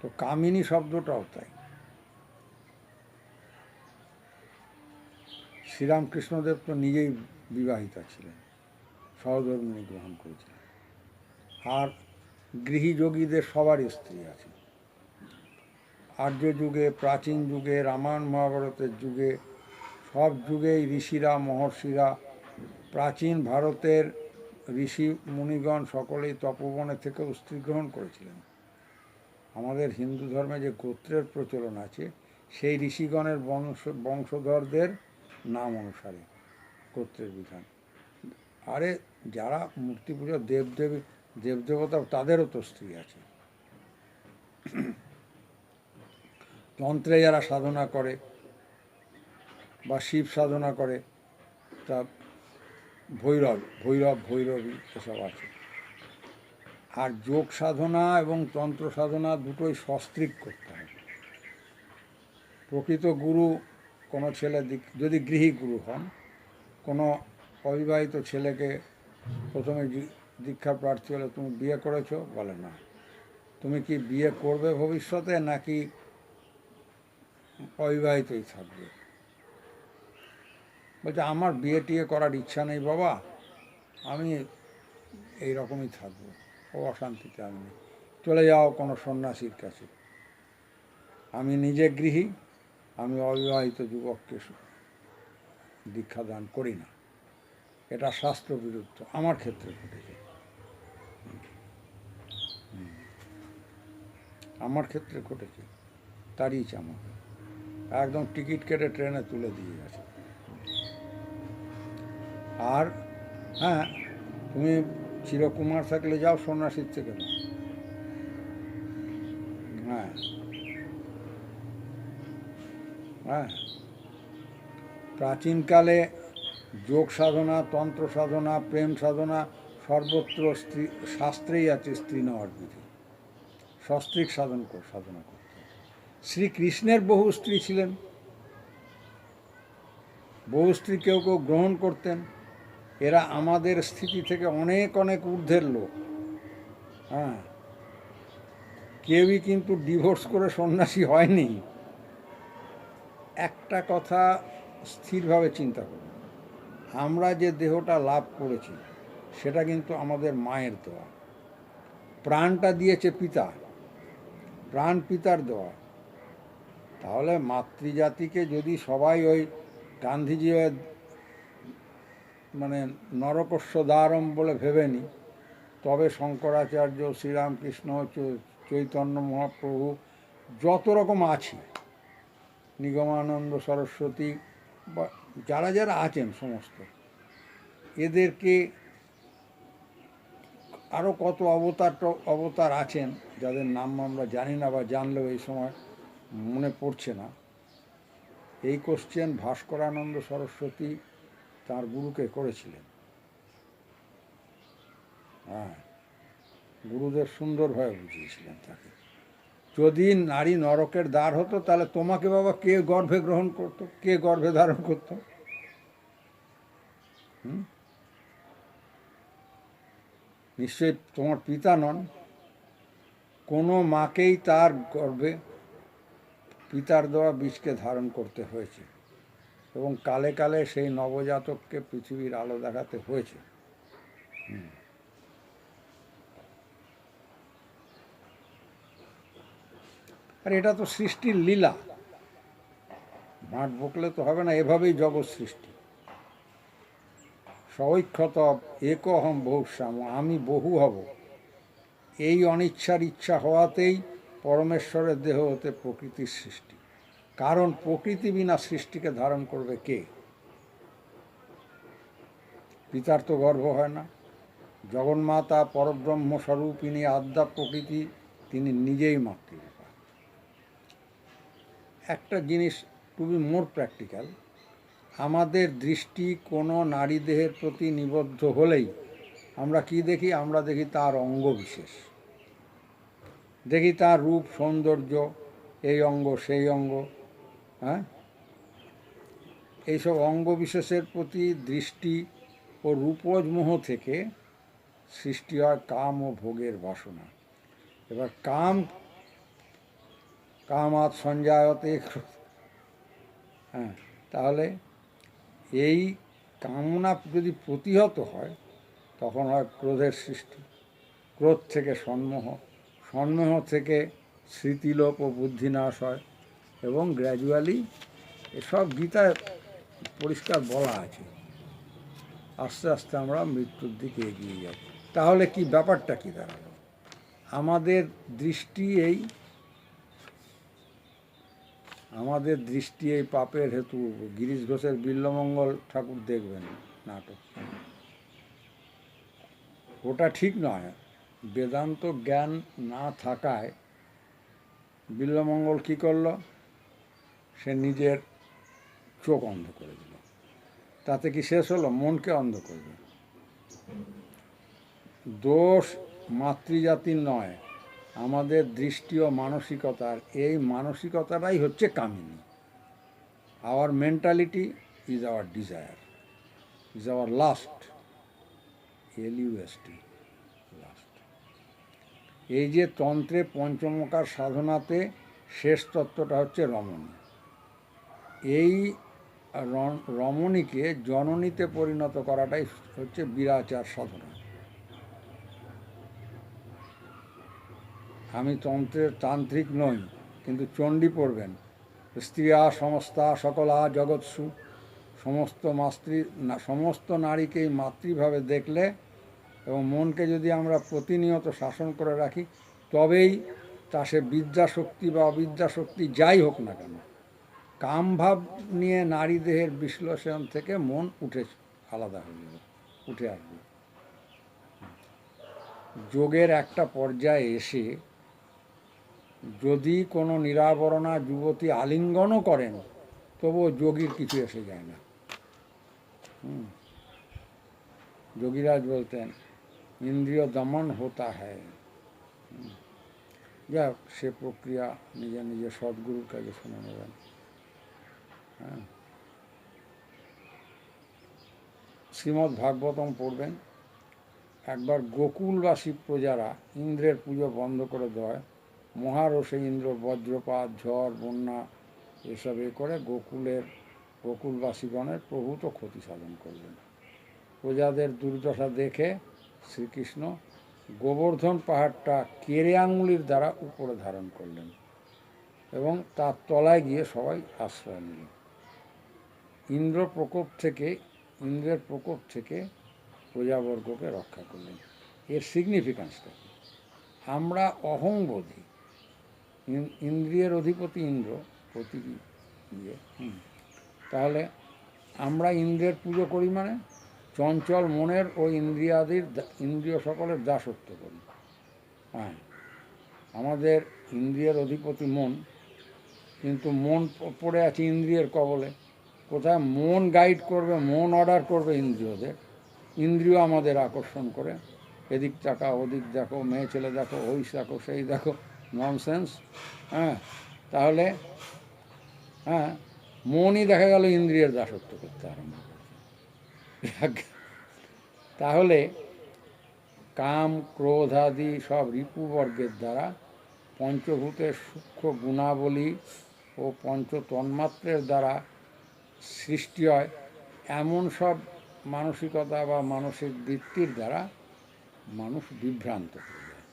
তো কামিনী শব্দটাও তাই। শ্রীরামকৃষ্ণদেব তো নিজেই বিবাহিতা ছিলেন, সহধর্মিণী গ্রহণ করেছিলেন। আর গৃহী যোগীদের সবারই স্ত্রী আছে। আর্য যুগে, প্রাচীন যুগে, রামায়ণ মহাভারতের যুগে সব যুগেই ঋষিরা মহর্ষিরা, প্রাচীন ভারতের ঋষি মুনিগণ সকলেই তপবনে থেকেও স্ত্রী গ্রহণ করেছিলেন। আমাদের হিন্দু ধর্মে যে গোত্রের প্রচলন আছে, সেই ঋষিগণের বংশধরদের নাম অনুসারে গোত্রের বিধান। আরে যারা মূর্তি পুজো দেবদেবতা, তাদেরও তো স্ত্রী আছে। তন্ত্রে যারা সাধনা করে বা শিব সাধনা করে, তা ভৈরবী এসব আছে। আর যোগ সাধনা এবং তন্ত্র সাধনা দুটোই সস্ত্রীক করতে হয়। প্রকৃত গুরু কোনো ছেলে যদি গৃহী গুরু হন, কোনো অবিবাহিত ছেলেকে প্রথমে দীক্ষা প্রার্থী হলে, তুমি বিয়ে করেছো? বলে না। তুমি কি বিয়ে করবে ভবিষ্যতে, নাকি অবিবাহিতই থাকবে? বলছে আমার বিয়ে টিয়ে করার ইচ্ছা নেই বাবা, আমি এই রকমই থাকবো, ও অশান্তিতে আমি নেই, চলে যাও কোনো সন্ন্যাসীর কাছে। আমি নিজে গৃহী, আমি অবিবাহিত যুবককে দীক্ষা দান করি না, এটা শাস্ত্র বিরুদ্ধ। আমার ক্ষেত্রে ঘটেছে, আমার ক্ষেত্রে ঘটেছে, তারই আমাকে একদম টিকিট কেটে ট্রেনে তুলে দিয়ে গেছে। আর হ্যাঁ, তুমি চিরকুমার থাকলে যাও, সন্ন্যাসীর থেকে নাও। হ্যাঁ হ্যাঁ, প্রাচীনকালে যোগ সাধনা, তন্ত্র সাধনা, প্রেম সাধনা সর্বত্র শাস্ত্রেই আছে স্ত্রী নেওয়ার বিধি। সস্ত্রীক সাধনা করতে। শ্রীকৃষ্ণের বহু স্ত্রী ছিলেন, বহু স্ত্রী কেউ কেউ গ্রহণ করতেন। এরা আমাদের স্থিতি থেকে অনেক অনেক ঊর্ধ্বের লোক। হ্যাঁ, কেউই কিন্তু ডিভোর্স করে সন্ন্যাসী হয়নি। একটা কথা স্থিরভাবে চিন্তা করুন, আমরা যে দেহটা লাভ করেছি সেটা কিন্তু আমাদের মায়ের দেওয়া। প্রাণটা দিয়েছে পিতা, প্রাণ পিতার দেওয়া। তাহলে মাতৃজাতিকে যদি সবাই ওই গান্ধীজি মানে নরকস্য দ্বারম বলে ভেবে নি, তবে শঙ্করাচার্য, শ্রীরামকৃষ্ণ, চৈতন্য মহাপ্রভু, যত রকম আছে, নিগমানন্দ সরস্বতী বা যারা যারা আছেন সমস্ত, এদেরকে আরও কত অবতার আছেন যাদের নাম আমরা জানি না, বা জানলেও এই সময় মনে পড়ছে না। এই কোশ্চেন ভাস্করানন্দ সরস্বতী তার গুরুকে করেছিলেন। হ্যাঁ, গুরুদেব সুন্দরভাবে বুঝিয়েছিলেন তাকে। যদি নারী নরকের দ্বার হতো, তাহলে তোমাকে বাবা কে গর্ভে গ্রহণ করতো, কে গর্ভে ধারণ করতো? নিশ্চয়ই তোমার পিতা নন। কোনো মাকেই তার গর্ভে পিতার দেওয়া বীজকে ধারণ করতে হয়েছে, এবং কালে কালে সেই নবজাতককে পৃথিবীর আলো দেখাতে হয়েছে। আর এটা তো সৃষ্টির লীলা, মাঠ বকলে তো হবে না। এভাবেই জগৎ সৃষ্টি। সৈক্ষত একহম বহুশ্যাম, আমি বহু হব, এই অনিচ্ছার ইচ্ছা হওয়াতেই পরমেশ্বরের দেহ হতে প্রকৃতির সৃষ্টি। কারণ প্রকৃতি বিনা সৃষ্টিকে ধারণ করবে কে? পিতার তো গর্ভ হয় না। জগন্মাতা পরব্রহ্ম স্বরূপিণী আদ্যা প্রকৃতি, তিনি নিজেই মাতৃরূপা। একটা জিনিস টু বি মোর প্র্যাকটিক্যাল, আমাদের দৃষ্টি কোনো নারী দেহের প্রতি নিবদ্ধ হলেই আমরা কি দেখি? আমরা দেখি তার অঙ্গ বিশেষ, দেখি তার রূপ সৌন্দর্য, এই অঙ্গ সেই অঙ্গ। হ্যাঁ, এইসব অঙ্গ বিশেষের প্রতি দৃষ্টি ও রূপজ মোহ থেকে সৃষ্টি হয় কাম ও ভোগের বাসনা। এবার কামাত সঞ্জায়তে, হ্যাঁ, তাহলে এই কামনা যদি প্রতিহত হয়, তখন হয় ক্রোধের সৃষ্টি। ক্রোধ থেকে সন্মোহ, সন্মোহ থেকে স্মৃতিলোপ ও বুদ্ধিনাশ হয়, এবং গ্র্যাজুয়ালি এসব গীতায় পরিষ্কার বলা আছে। আস্তে আস্তে আমরা মৃত্যুর দিকে এগিয়ে যাই। তাহলে কি ব্যাপারটা কি দাঁড়ালো? আমাদের দৃষ্টি এই পাপের হেতু। গিরিশ ঘোষের বিল্বমঙ্গল ঠাকুর দেখবেন নাটক, ওটা ঠিক নয়। বেদান্ত জ্ঞান না থাকায় বিল্বমঙ্গল কী করলো, সে নিজের চোখ অন্ধ করে দিল। তাতে কি শেষ হলো? মনকে অন্ধ করবে। দোষ মাতৃজাতির নয়, আমাদের দৃষ্টি ও মানসিকতার। এই মানসিকতাটাই হচ্ছে কামিনী। Our mentality is our desire, is our lust, LUST, lust. এই যে তন্ত্রে পঞ্চমকার সাধনাতে শেষ তত্ত্বটা হচ্ছে রমণী। এই রমণীকে জননীতে পরিণত করাটাই হচ্ছে বিরাচার সাধনা। আমি তন্ত্রের তান্ত্রিক নই, কিন্তু চণ্ডী পড়বেন, স্ত্রিয়া সমস্তা সকলা জগৎসু, সমস্ত নারীকেই মাতৃভাবে দেখলে এবং মনকে যদি আমরা প্রতিনিয়ত শাসন করে রাখি, তবেই তা সে বিদ্যাশক্তি বা অবিদ্যাশক্তি যাই হোক না কেন, কামভাব নিয়ে নারী দেহের বিশ্লেষণ থেকে মন আলাদা হয়ে যাবে, উঠে আসবে। যোগের একটা পর্যায়ে এসে যদি কোনো নিরাবরণা যুবতী আলিঙ্গনও করেন, তবুও যোগীর কিছু এসে যায় না। যোগীরাজ বলতেন ইন্দ্রিয় দমন হতা হ্যায়। যা সে প্রক্রিয়া নিজে নিজে সদ্গুরুর কাছে শুনে নেবেন। হ্যাঁ, শ্রীমদ্ ভাগবতম পড়বেন। একবার গোকুলবাসী প্রজারা ইন্দ্রের পুজো বন্ধ করে দেওয়ায় মহারোষে ইন্দ্র বজ্রপাত, ঝড়, বন্যা এসব করে গোকুলবাসীগণের প্রভূত ক্ষতি সাধন করলেন। প্রজাদের দুর্দশা দেখে শ্রীকৃষ্ণ গোবর্ধন পাহাড়টা কেড়ে আঙুলির দ্বারা উপরে ধারণ করলেন এবং তার তলায় গিয়ে সবাই আশ্রয় নিল। ইন্দ্রের প্রকোপ থেকে প্রজাবর্গকে রক্ষা করলেন। এর সিগনিফিক্যান্সটা কি? আমরা অহংবোধী, ইন্দ্রিয়ের অধিপতি ইন্দ্র, তাহলে আমরা ইন্দ্রের পুজো করি মানে চঞ্চল মনের ও ইন্দ্রিয় সকলের দাসত্ব করি। হ্যাঁ, আমাদের ইন্দ্রিয়ের অধিপতি মন, কিন্তু মন পড়ে আছে ইন্দ্রিয়ের কবলে। কোথায় মন গাইড করবে, মন অর্ডার করবে ইন্দ্রিয়দের, ইন্দ্রিয় আমাদের আকর্ষণ করে, এদিক তাকা, ওদিক দেখো, মেয়ে ছেলে দেখো, ওই দেখো, সেই দেখো, ননসেন্স। হ্যাঁ, তাহলে মনই দেখা গেল ইন্দ্রিয়ের দাসত্ব করতে আরম্ভ করছে। তাহলে কাম, ক্রোধ আদি সব রিপুবর্গের দ্বারা পঞ্চভূতের সূক্ষ্ম গুণাবলী ও পঞ্চতন্মাত্রের দ্বারা সৃষ্টি হয় এমন সব মানসিকতা বা মানসিক বৃত্তির দ্বারা মানুষ বিভ্রান্ত হয়ে যায়।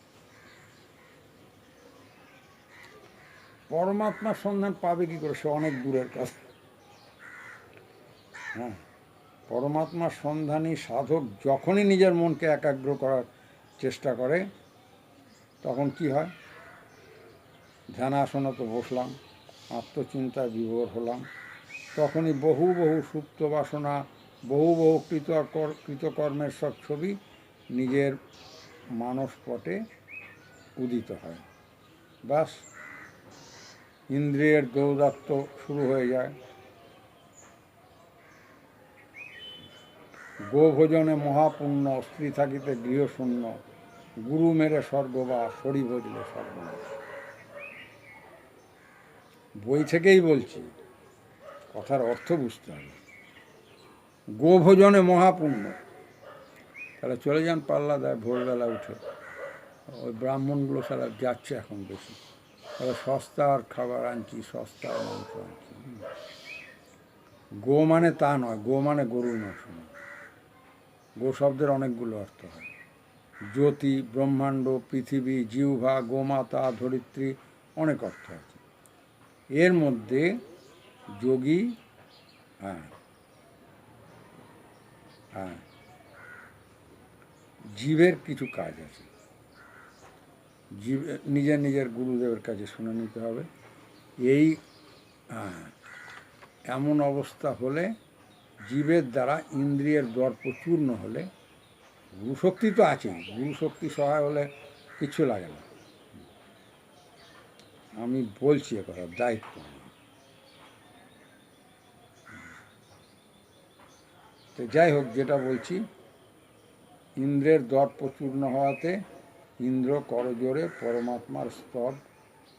পরমাত্মার সন্ধান পাবে কি করে? সে অনেক দূরের কথা। হ্যাঁ, পরমাত্মার সন্ধানী সাধক যখনই নিজের মনকে একাগ্র করার চেষ্টা করে, তখন কি হয়? ধ্যানাসনে বসলাম, আত্মচিন্তায় বিভোর হলাম, তখনই বহু বহু সুপ্ত বাসনা, বহু বহু কৃতকর্মের সব ছবি নিজের মানসপটে উদিত হয়। বাস, ইন্দ্রিয়ের দৌরাত্ম্য শুরু হয়ে যায়। গোভোজনে মহাপুণ্য, স্ত্রী থাকিতে গৃহশূন্য, গুরু মেরে স্বর্গবাস, হরি ভজলে সর্বনাশ। বই থেকেই বলছি, কথার অর্থ বুঝতে হবে। গোভোজনে মহাপুণ্য, তাহলে চলে যান পাল্লা দেয় ভোরবেলা উঠে, ওই ব্রাহ্মণগুলো সারা যাচ্ছে এখন বেশি, তাহলে সস্তার খাবার আনছি, সস্তার মাংস আনছি। গো মানে তা নয়, গো মানে গরুর মাংস নয়। গো শব্দের অনেকগুলো অর্থ হয়। জ্যোতি, ব্রহ্মাণ্ড, পৃথিবী, জিহ্বা, গোমাতা, ধরিত্রী, অনেক অর্থ আছে। এর মধ্যে যোগী হ্যাঁ, জীবের কিছু কাজ আছে, জীব নিজের নিজের গুরুদেবের কাছে শুনে নিতে হবে। এই এমন অবস্থা হলে, জীবের দ্বারা ইন্দ্রিয়ের দর্প চূর্ণ হলে, গুরুশক্তি তো আছেই, গুরুশক্তি সহায় হলে কিছু লাগে না। আমি বলছি এ কথা, দায়িত্ব নেই। তো যাই হোক, যেটা বলছি, ইন্দ্রের দর্প চূর্ণ হওয়াতে ইন্দ্র করজোরে পরমাত্মার স্তব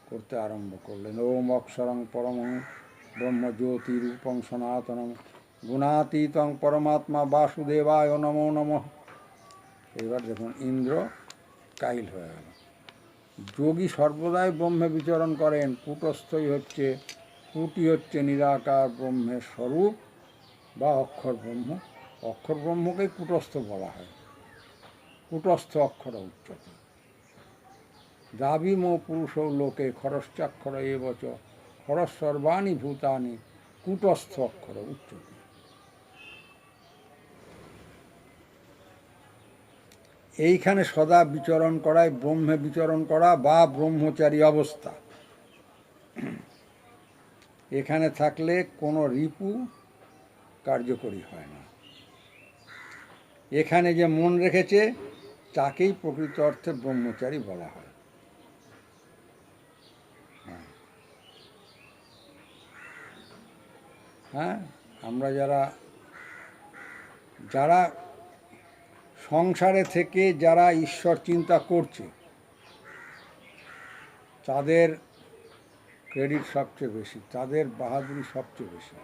করতে আরম্ভ করলেন। ওম অক্ষরং পরমং ব্রহ্মজ্যোতি রূপং সনাতনম গুণাতীতং পরমাত্মা বাসুদেবায় নমো নমঃ। এবার দেখুন, ইন্দ্র কাইল হয়ে গেল। যোগী সর্বদাই ব্রহ্মে বিচরণ করেন। কূটস্থই হচ্ছে, কূটি হচ্ছে নিরাকার ব্রহ্মের স্বরূপ বা অক্ষর ব্রহ্ম। অক্ষর ব্রহ্মকেই কূটস্থ বলা হয়। কূটস্থ অক্ষর উচ্চতে দাবিম পুরুষ লোকে খরশ্চাক্ষর এবচ খরসর্বাণী ভূতানি কূটস্থ অক্ষর উচ্চতে। এইখানে সদা বিচরণ করায় ব্রহ্মে বিচরণ করা বা ব্রহ্মচারী অবস্থা। এখানে থাকলে কোনো রিপু কার্যকরী হয় না। এখানে যে মন রেখেছে তাকেই প্রকৃত অর্থে ব্রহ্মচারী বলা হয়। হ্যাঁ, আমরা যারা যারা সংসারে থেকে যারা ঈশ্বর চিন্তা করছে, তাদের ক্রেডিট সবচেয়ে বেশি, তাদের বাহাদুরি সবচেয়ে বেশি।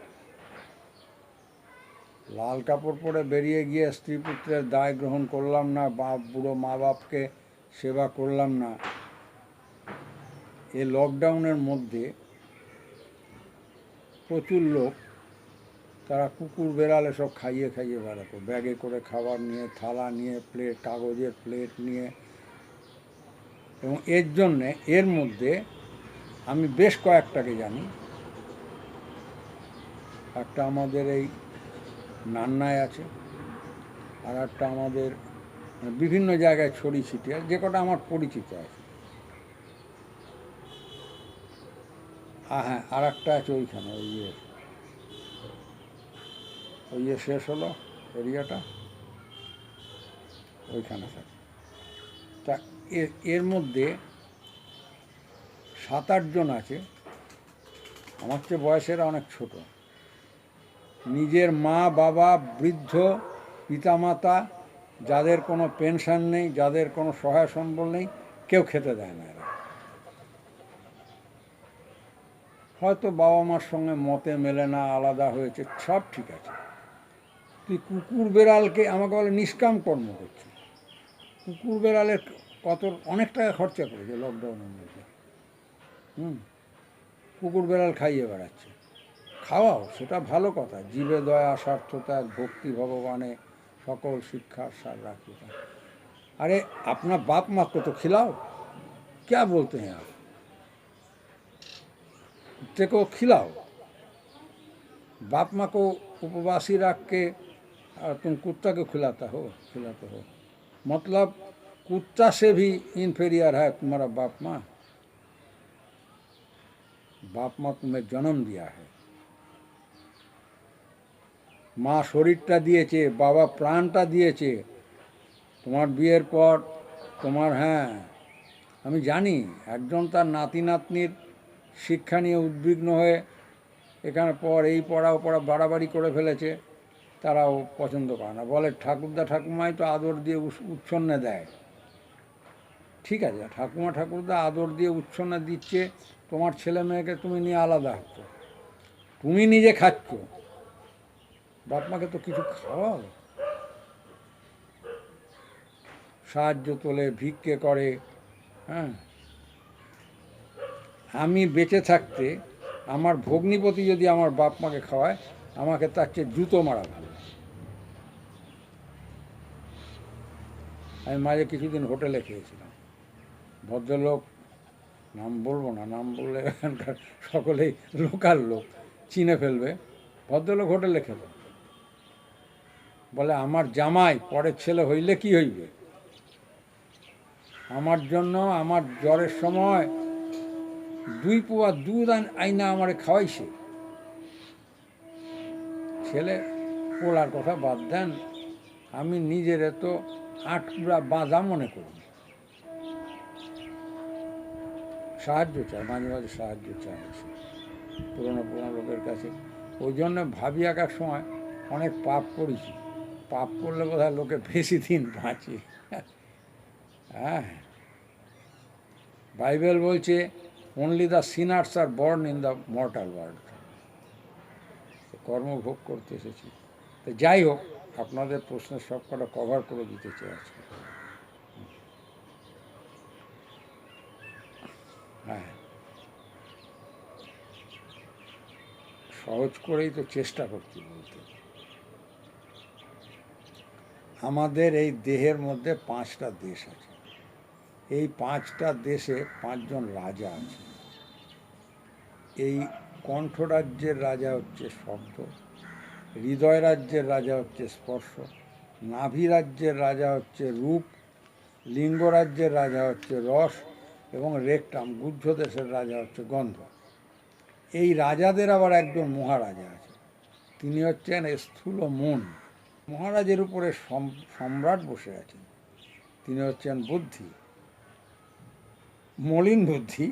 লাল কাপড় পরে বেরিয়ে গিয়ে স্ত্রী পুত্রের দায় গ্রহণ করলাম না, বুড়ো মা বাপকে সেবা করলাম না, এ লকডাউনের মধ্যে প্রচুর লোক তারা কুকুর বেড়ালে সব খাইয়ে খাইয়ে বেড়াতো, ব্যাগে করে খাবার নিয়ে, থালা নিয়ে, প্লেট, কাগজের প্লেট নিয়ে। এবং এর জন্যে, এর মধ্যে আমি বেশ কয়েকটাকে জানি। একটা আমাদের এই নান্নায় আছে, আর একটা আমাদের বিভিন্ন জায়গায় ছড়িয়ে ছিটিয়ে, যে কটা আমার পরিচিত আছে। হ্যাঁ, আর একটা আছে ওইখানে, ওই শেষ হলো এরিয়াটা, ওইখানে থাকে। তা এর মধ্যে 7-8 জন আছে, আমার চেয়ে বয়সেরা অনেক ছোট। নিজের মা বাবা, বৃদ্ধ পিতামাতা, যাদের কোনো পেনশন নেই, যাদের কোনো সহায় সম্বল নেই, কেউ খেতে দেয় না। এরা হয়তো বাবা মার সঙ্গে মতে মেলে না, আলাদা হয়েছে, সব ঠিক আছে। তুই কুকুর বেড়ালকে, আমাকে বলে নিষ্কাম কর্ম করছে। কুকুর বেড়ালের কত অনেক টাকা খরচা করেছে লকডাউনের মধ্যে। কুকুর বেড়াল খাইয়ে বেড়াচ্ছে। খাওয়াও, সেটা ভালো কথা। জীবে দয়া, স্বার্থতা, ভক্তি ভগবানে সকল শিক্ষার সার রাখি। अरे अपना बाप माँ को तो खिलाओ, क्या बोलते हैं आप? कुत्ते को खिलाओ। बाप माँ को उपवासी रख के तुम कुत्ता को खिलाते हो। मतलब कुत्ता से भी इन्फीरियर है तुम्हारा बाप माँ। बाप माँ तुम्हें जन्म दिया है, মা শরীরটা দিয়েছে, বাবা প্রাণটা দিয়েছে। তোমার বিয়ের পর তোমার, হ্যাঁ আমি জানি, একজন তার নাতি নাতনির শিক্ষা নিয়ে উদ্বিগ্ন হয়ে এখানে এই পড়া ও পড়া বাড়াবাড়ি করে ফেলেছে। তারাও পছন্দ করে না, বলে ঠাকুরদা ঠাকুমাই তো আদর দিয়ে উচ্ছন্নে দেয়। ঠিক আছে, ঠাকুমা ঠাকুরদা আদর দিয়ে উচ্ছন্নে দিচ্ছে, তোমার ছেলে মেয়েকে তুমি নিয়ে আলাদা হচ্ছ, তুমি নিজে খাচ্ছ, বাপ মাকে তো কিছু খাওয়াও। সাহায্য তোলে, ভিক্ষে করে। হ্যাঁ, আমি বেঁচে থাকতে আমার ভগ্নিপতি যদি আমার বাপ মাকে খাওয়ায়, আমাকে তার চেয়ে জুতো মারা ভালো। আমি মাঝে কিছুদিন হোটেলে খেয়েছিলাম। ভদ্রলোক, নাম বলবো না, নাম বললে এখানকার সকলেই লোকাল লোক চিনে ফেলবে। ভদ্রলোক হোটেলে খেল, বলে আমার জামাই পরের ছেলে হইলে কি হইবে, আমার জন্য আমার জ্বরের সময় 2 পোয়া দুধ আইনা আমারে খাওয়াইছে। ছেলে পোলার কথা বাদ দেন, আমি নিজের তো আটকুড়া বাঁধা মনে করি। সাহায্য চায়, মাঝে মাঝে সাহায্য চায় পুরনো লোকের কাছে। ওই জন্য ভাবি এক এক সময় অনেক পাপ করেছি, পাপ করলে বোধহয় লোকে বেশি দিন বাঁচে। হ্যাঁ, বাইবেল বলছে only the sinners are born in the mortal world. কর্মভোগ করতে এসেছি। তো যাই হোক, আপনাদের প্রশ্নের সব কটা কভার করে দিতে চাই আজকে। হ্যাঁ, সহজ করেই তো চেষ্টা করছি বলতে। আমাদের এই দেহের মধ্যে 5টা দেশ আছে। এই 5টা দেশে 5 জন রাজা আছে। এই কণ্ঠরাজ্যের রাজা হচ্ছে শব্দ, হৃদয় রাজ্যের রাজা হচ্ছে স্পর্শ, নাভি রাজ্যের রাজা হচ্ছে রূপ, লিঙ্গ রাজ্যের রাজা হচ্ছে রস এবং রেকটাম গুহ্য দেশের রাজা হচ্ছে গন্ধ। এই রাজাদের আবার একজন মহারাজা আছে, তিনি হচ্ছেন স্থূল মন। মহারাজের উপরে সম্রাট বসে আছেন, তিনি হচ্ছেন বুদ্ধি, মলিন বুদ্ধি।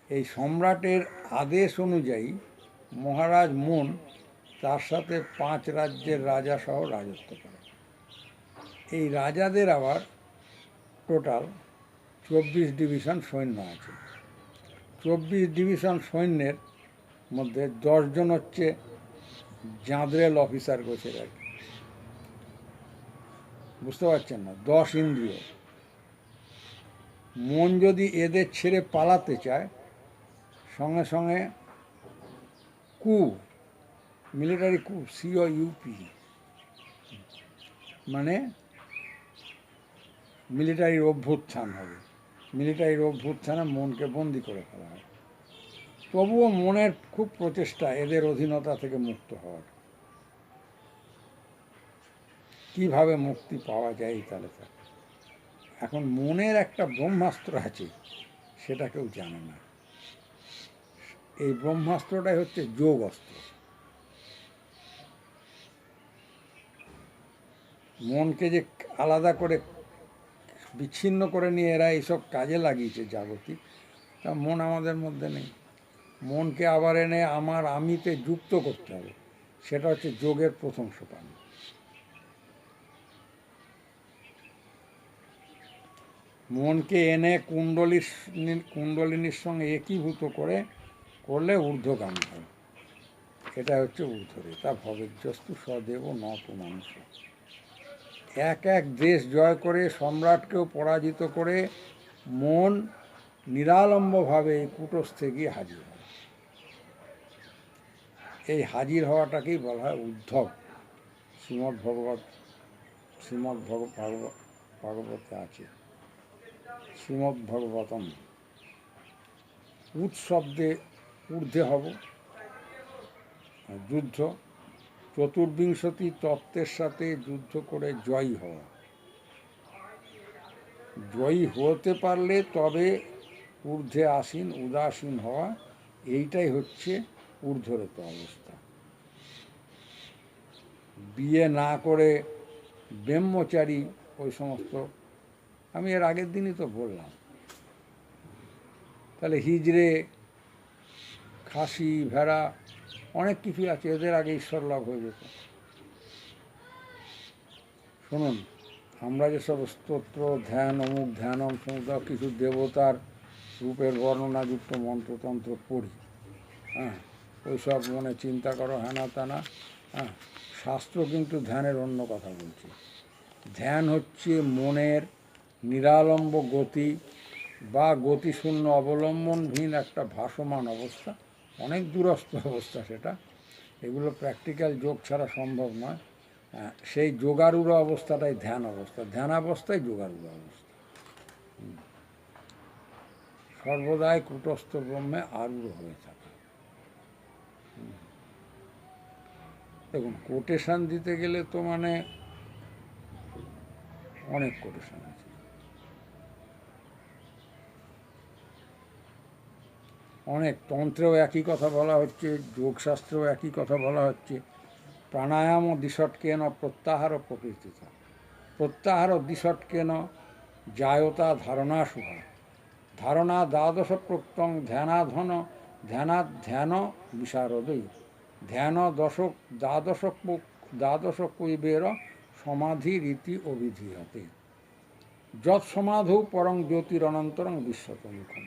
এই সম্রাটের আদেশ অনুযায়ী মহারাজ মন তার সাথে 5 রাজ্যের রাজা সহ রাজত্ব করে। এই রাজাদের আবার টোটাল 24 ডিভিশন সৈন্য আছে। 24 ডিভিশন সৈন্যের মধ্যে 10 জন হচ্ছে জাঁদরেল অফিসার গোছের আর কি, বুঝতে পারছেন না? 10 ইন্দ্রিয়। মন যদি এদের ছেড়ে পালাতে চায়, সঙ্গে সঙ্গে কু, মিলিটারি কু, COUP, মানে মিলিটারির অভ্যুত্থান হবে। মিলিটারির অভ্যুত্থানে মনকে বন্দি করে ফেলা হয়। তবুও মনের খুব প্রচেষ্টা এদের অধীনতা থেকে মুক্ত হওয়ার। কিভাবে মুক্তি পাওয়া যায় এই তালিকা? এখন মনের একটা ব্রহ্মাস্ত্র আছে, সেটা কেউ জানে না। এই ব্রহ্মাস্ত্রটাই হচ্ছে যোগ অস্ত্র। মনকে যে আলাদা করে বিচ্ছিন্ন করে নিয়ে এরা এইসব কাজে লাগিয়েছে জাগতিক, তা মন আমাদের মধ্যে নেই। মনকে আবার এনে আমার আমিতে যুক্ত করতে হবে, সেটা হচ্ছে যোগের প্রথম সোপান। মনকে এনে কুণ্ডলিনীর সঙ্গে একীভূত করলে ঊর্ধ্বগামী হয়। এটা হচ্ছে ঊর্ধ্বরে, তা ভবেজ্যস্তু সদেব নত মানুষ। এক এক দেশ জয় করে, সম্রাটকেও পরাজিত করে মন নিরালম্বভাবে এই কূটস্থে গিয়ে হাজির হয়। এই হাজির হওয়াটাকেই বলা হয় উদ্ধব। ভাগবতে আছে, শ্রীমদ্ ভাগবতম। উৎশব্দে ঊর্ধ্বে হব, যুদ্ধ। চতুর্বিংশতি তত্ত্বের সাথে যুদ্ধ করে জয়ী হওয়া। জয়ী হতে পারলে তবে ঊর্ধ্বে আসীন, উদাসীন হওয়া, এইটাই হচ্ছে ঊর্ধ্বরেত অবস্থা। বিয়ে না করে ব্রহ্মচারী ওই সমস্ত, আমি এর আগের দিনই তো বললাম। তাহলে হিজড়ে, খাসি, ভেড়া, অনেক কিছু আছে, এদের আগে ঈশ্বর লাভ হয়ে যেত। শুনুন, আমরা যেসব স্তোত্র, ধ্যান, অমুক ধ্যানম সমুদ্র কিছু দেবতার রূপের বর্ণনাযুক্ত মন্ত্রতন্ত্র পড়ি, হ্যাঁ, ওইসব মনে চিন্তা করো হেনা তেনা, হ্যাঁ, শাস্ত্র কিন্তু ধ্যানের অন্য কথা বলছে। ধ্যান হচ্ছে মনের নিরালম্ব গতি বা গতিশূন্য অবলম্বনহীন একটা ভাসমান অবস্থা, অনেক দূরস্থ অবস্থা সেটা। এগুলো প্র্যাকটিক্যাল যোগ ছাড়া সম্ভব নয়। সেই যোগারূঢ় অবস্থাটাই ধ্যান অবস্থা, ধ্যানাবস্থাই যোগারূঢ় অবস্থা। সর্বদাই কূটস্থ ব্রহ্মে আরূঢ় হয়ে থাকে। দেখুন, কোটেশান দিতে গেলে তো মানে অনেক কোটেশান আছে। অনেক তন্ত্রেও একই কথা বলা হচ্ছে, যোগশাস্ত্রেও একই কথা বলা হচ্ছে। প্রাণায়াম দিশটকেন প্রত্যাহার প্রকৃতিতা, প্রত্যাহার দিশটকেন জায়তা ধারণা শুভা, ধারণা দ্বাদশ প্রক্তং ধ্যানাধন ধ্যান বিশারদই, ধ্যান দ্বাদশ কৈবের সমাধি রীতি অভিধীয়তে, যৎ সমাধৌ পরং জ্যোতিরনন্তরং বিশ্বতমুখম।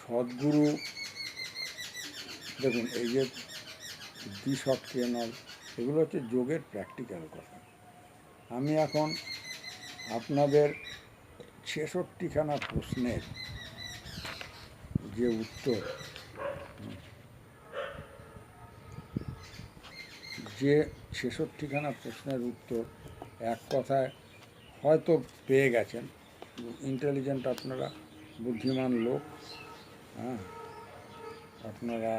সদ্গুরু, দেখুন এই যে দিশটকেনল, এগুলো হচ্ছে যোগের প্র্যাকটিক্যাল কথা। আমি এখন আপনাদের 66খানা প্রশ্নের যে উত্তর, যে 66খানা প্রশ্নের উত্তর এক কথায় হয়তো পেয়ে গেছেন, ইন্টেলিজেন্ট আপনারা, বুদ্ধিমান লোক, হ্যাঁ আপনারা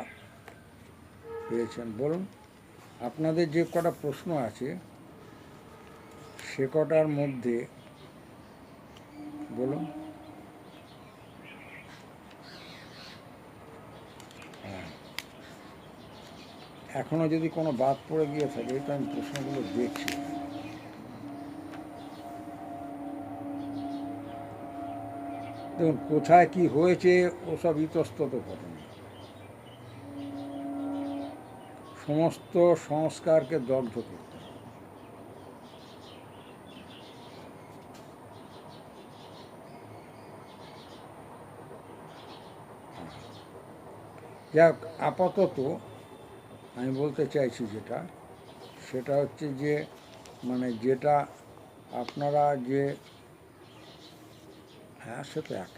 পেয়েছেন। বলুন, আপনাদের যে কটা প্রশ্ন আছে সে কটার মধ্যে বলুন। হ্যাঁ, এখনও যদি কোনো বাদ পড়ে গিয়ে থাকে, তো আমি প্রশ্নগুলো দেখছি। দেখুন, কোথায় কি হয়েছে ওসব ইতস্তত ঘটনা, সমস্ত সংস্কারকে দগ্ধ করতে হবে। যাক, আপাতত আমি বলতে চাইছি সেটা হচ্ছে যে মানে যেটা আপনারা যে, হ্যাঁ সে তো এক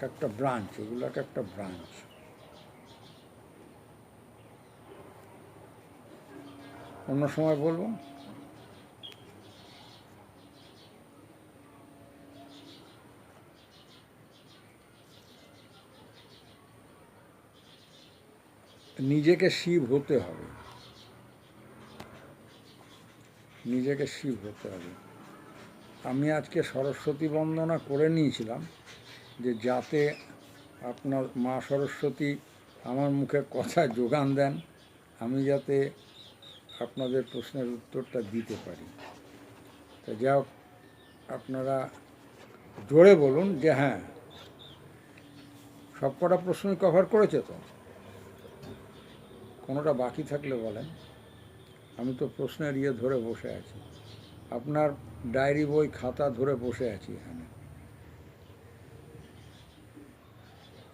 একটা ব্রাঞ্চ, এগুলো এক একটা ব্রাঞ্চ। অন্য সময় বলবো। নিজেকে শিব হতে হবে, নিজেকে শিব হতে হবে। আমি আজকে সরস্বতী বন্দনা করে নিয়েছিলাম যে যাতে আপনার মা সরস্বতী আমার মুখে কথা যোগান দেন, আমি যাতে আপনাদের প্রশ্নের উত্তরটা দিতে পারি। তা যা হোক, আপনারা জোরে বলুন যে হ্যাঁ, সব কটা প্রশ্নই কভার করেছে তো, কোনোটা বাকি থাকলে বলেন। আমি তো প্রশ্নের ধরে বসে আছি, আপনার ডায়েরি বই খাতা ধরে বসে আছি এখানে।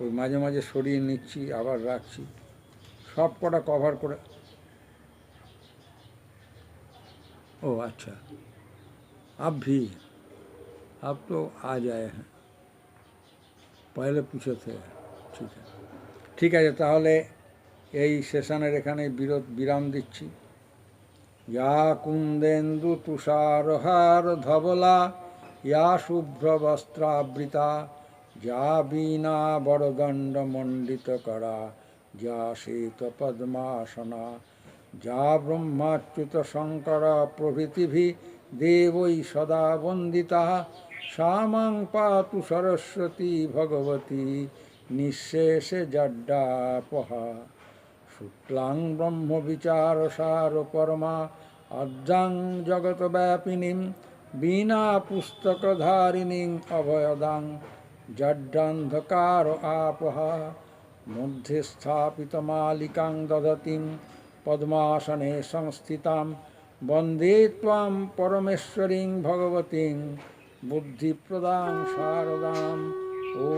ওই মাঝে মাঝে সরিয়ে নিচ্ছি, আবার রাখছি, সব কটা কভার করে। ও अच्छा, अब भी, अब तो आ जाए हैं, पहले पूछे थे। ঠিক আছে, তাহলে এই সেশনের এখানে বিরাম দিচ্ছি। ইয়া কুন্দেন্দু তুষারহার ধবলা, ইয়া শুভ্রবস্ত্রাবৃতা, যা বীণা বরদণ্ড মণ্ডিত করা, যা শ্বেত পদ্মাসনা, যা ব্রহ্মাচ্যুত শঙ্কর প্রভৃতিভি দেবৈ সদা বন্দিতা, সা মাং পাতু সরস্বতী ভগবতী নিঃশেষে জড্ডাপহা। শুক্লাং ব্রহ্ম বিচারসার পরমা অদ্যাং জগৎব্যাপিনীং, বীণা পুস্তকধারিণীং অভয়দাং জড্ডান্ধকার আপহা। মধ্যে স্থাপিতমালিকাং দধতিং পদ্মাসনে সংস্থিতাং, বন্দে ত্বাং পরমেশ্বরীং ভগবতীং বুদ্ধিপ্রদাং শারদাম। ও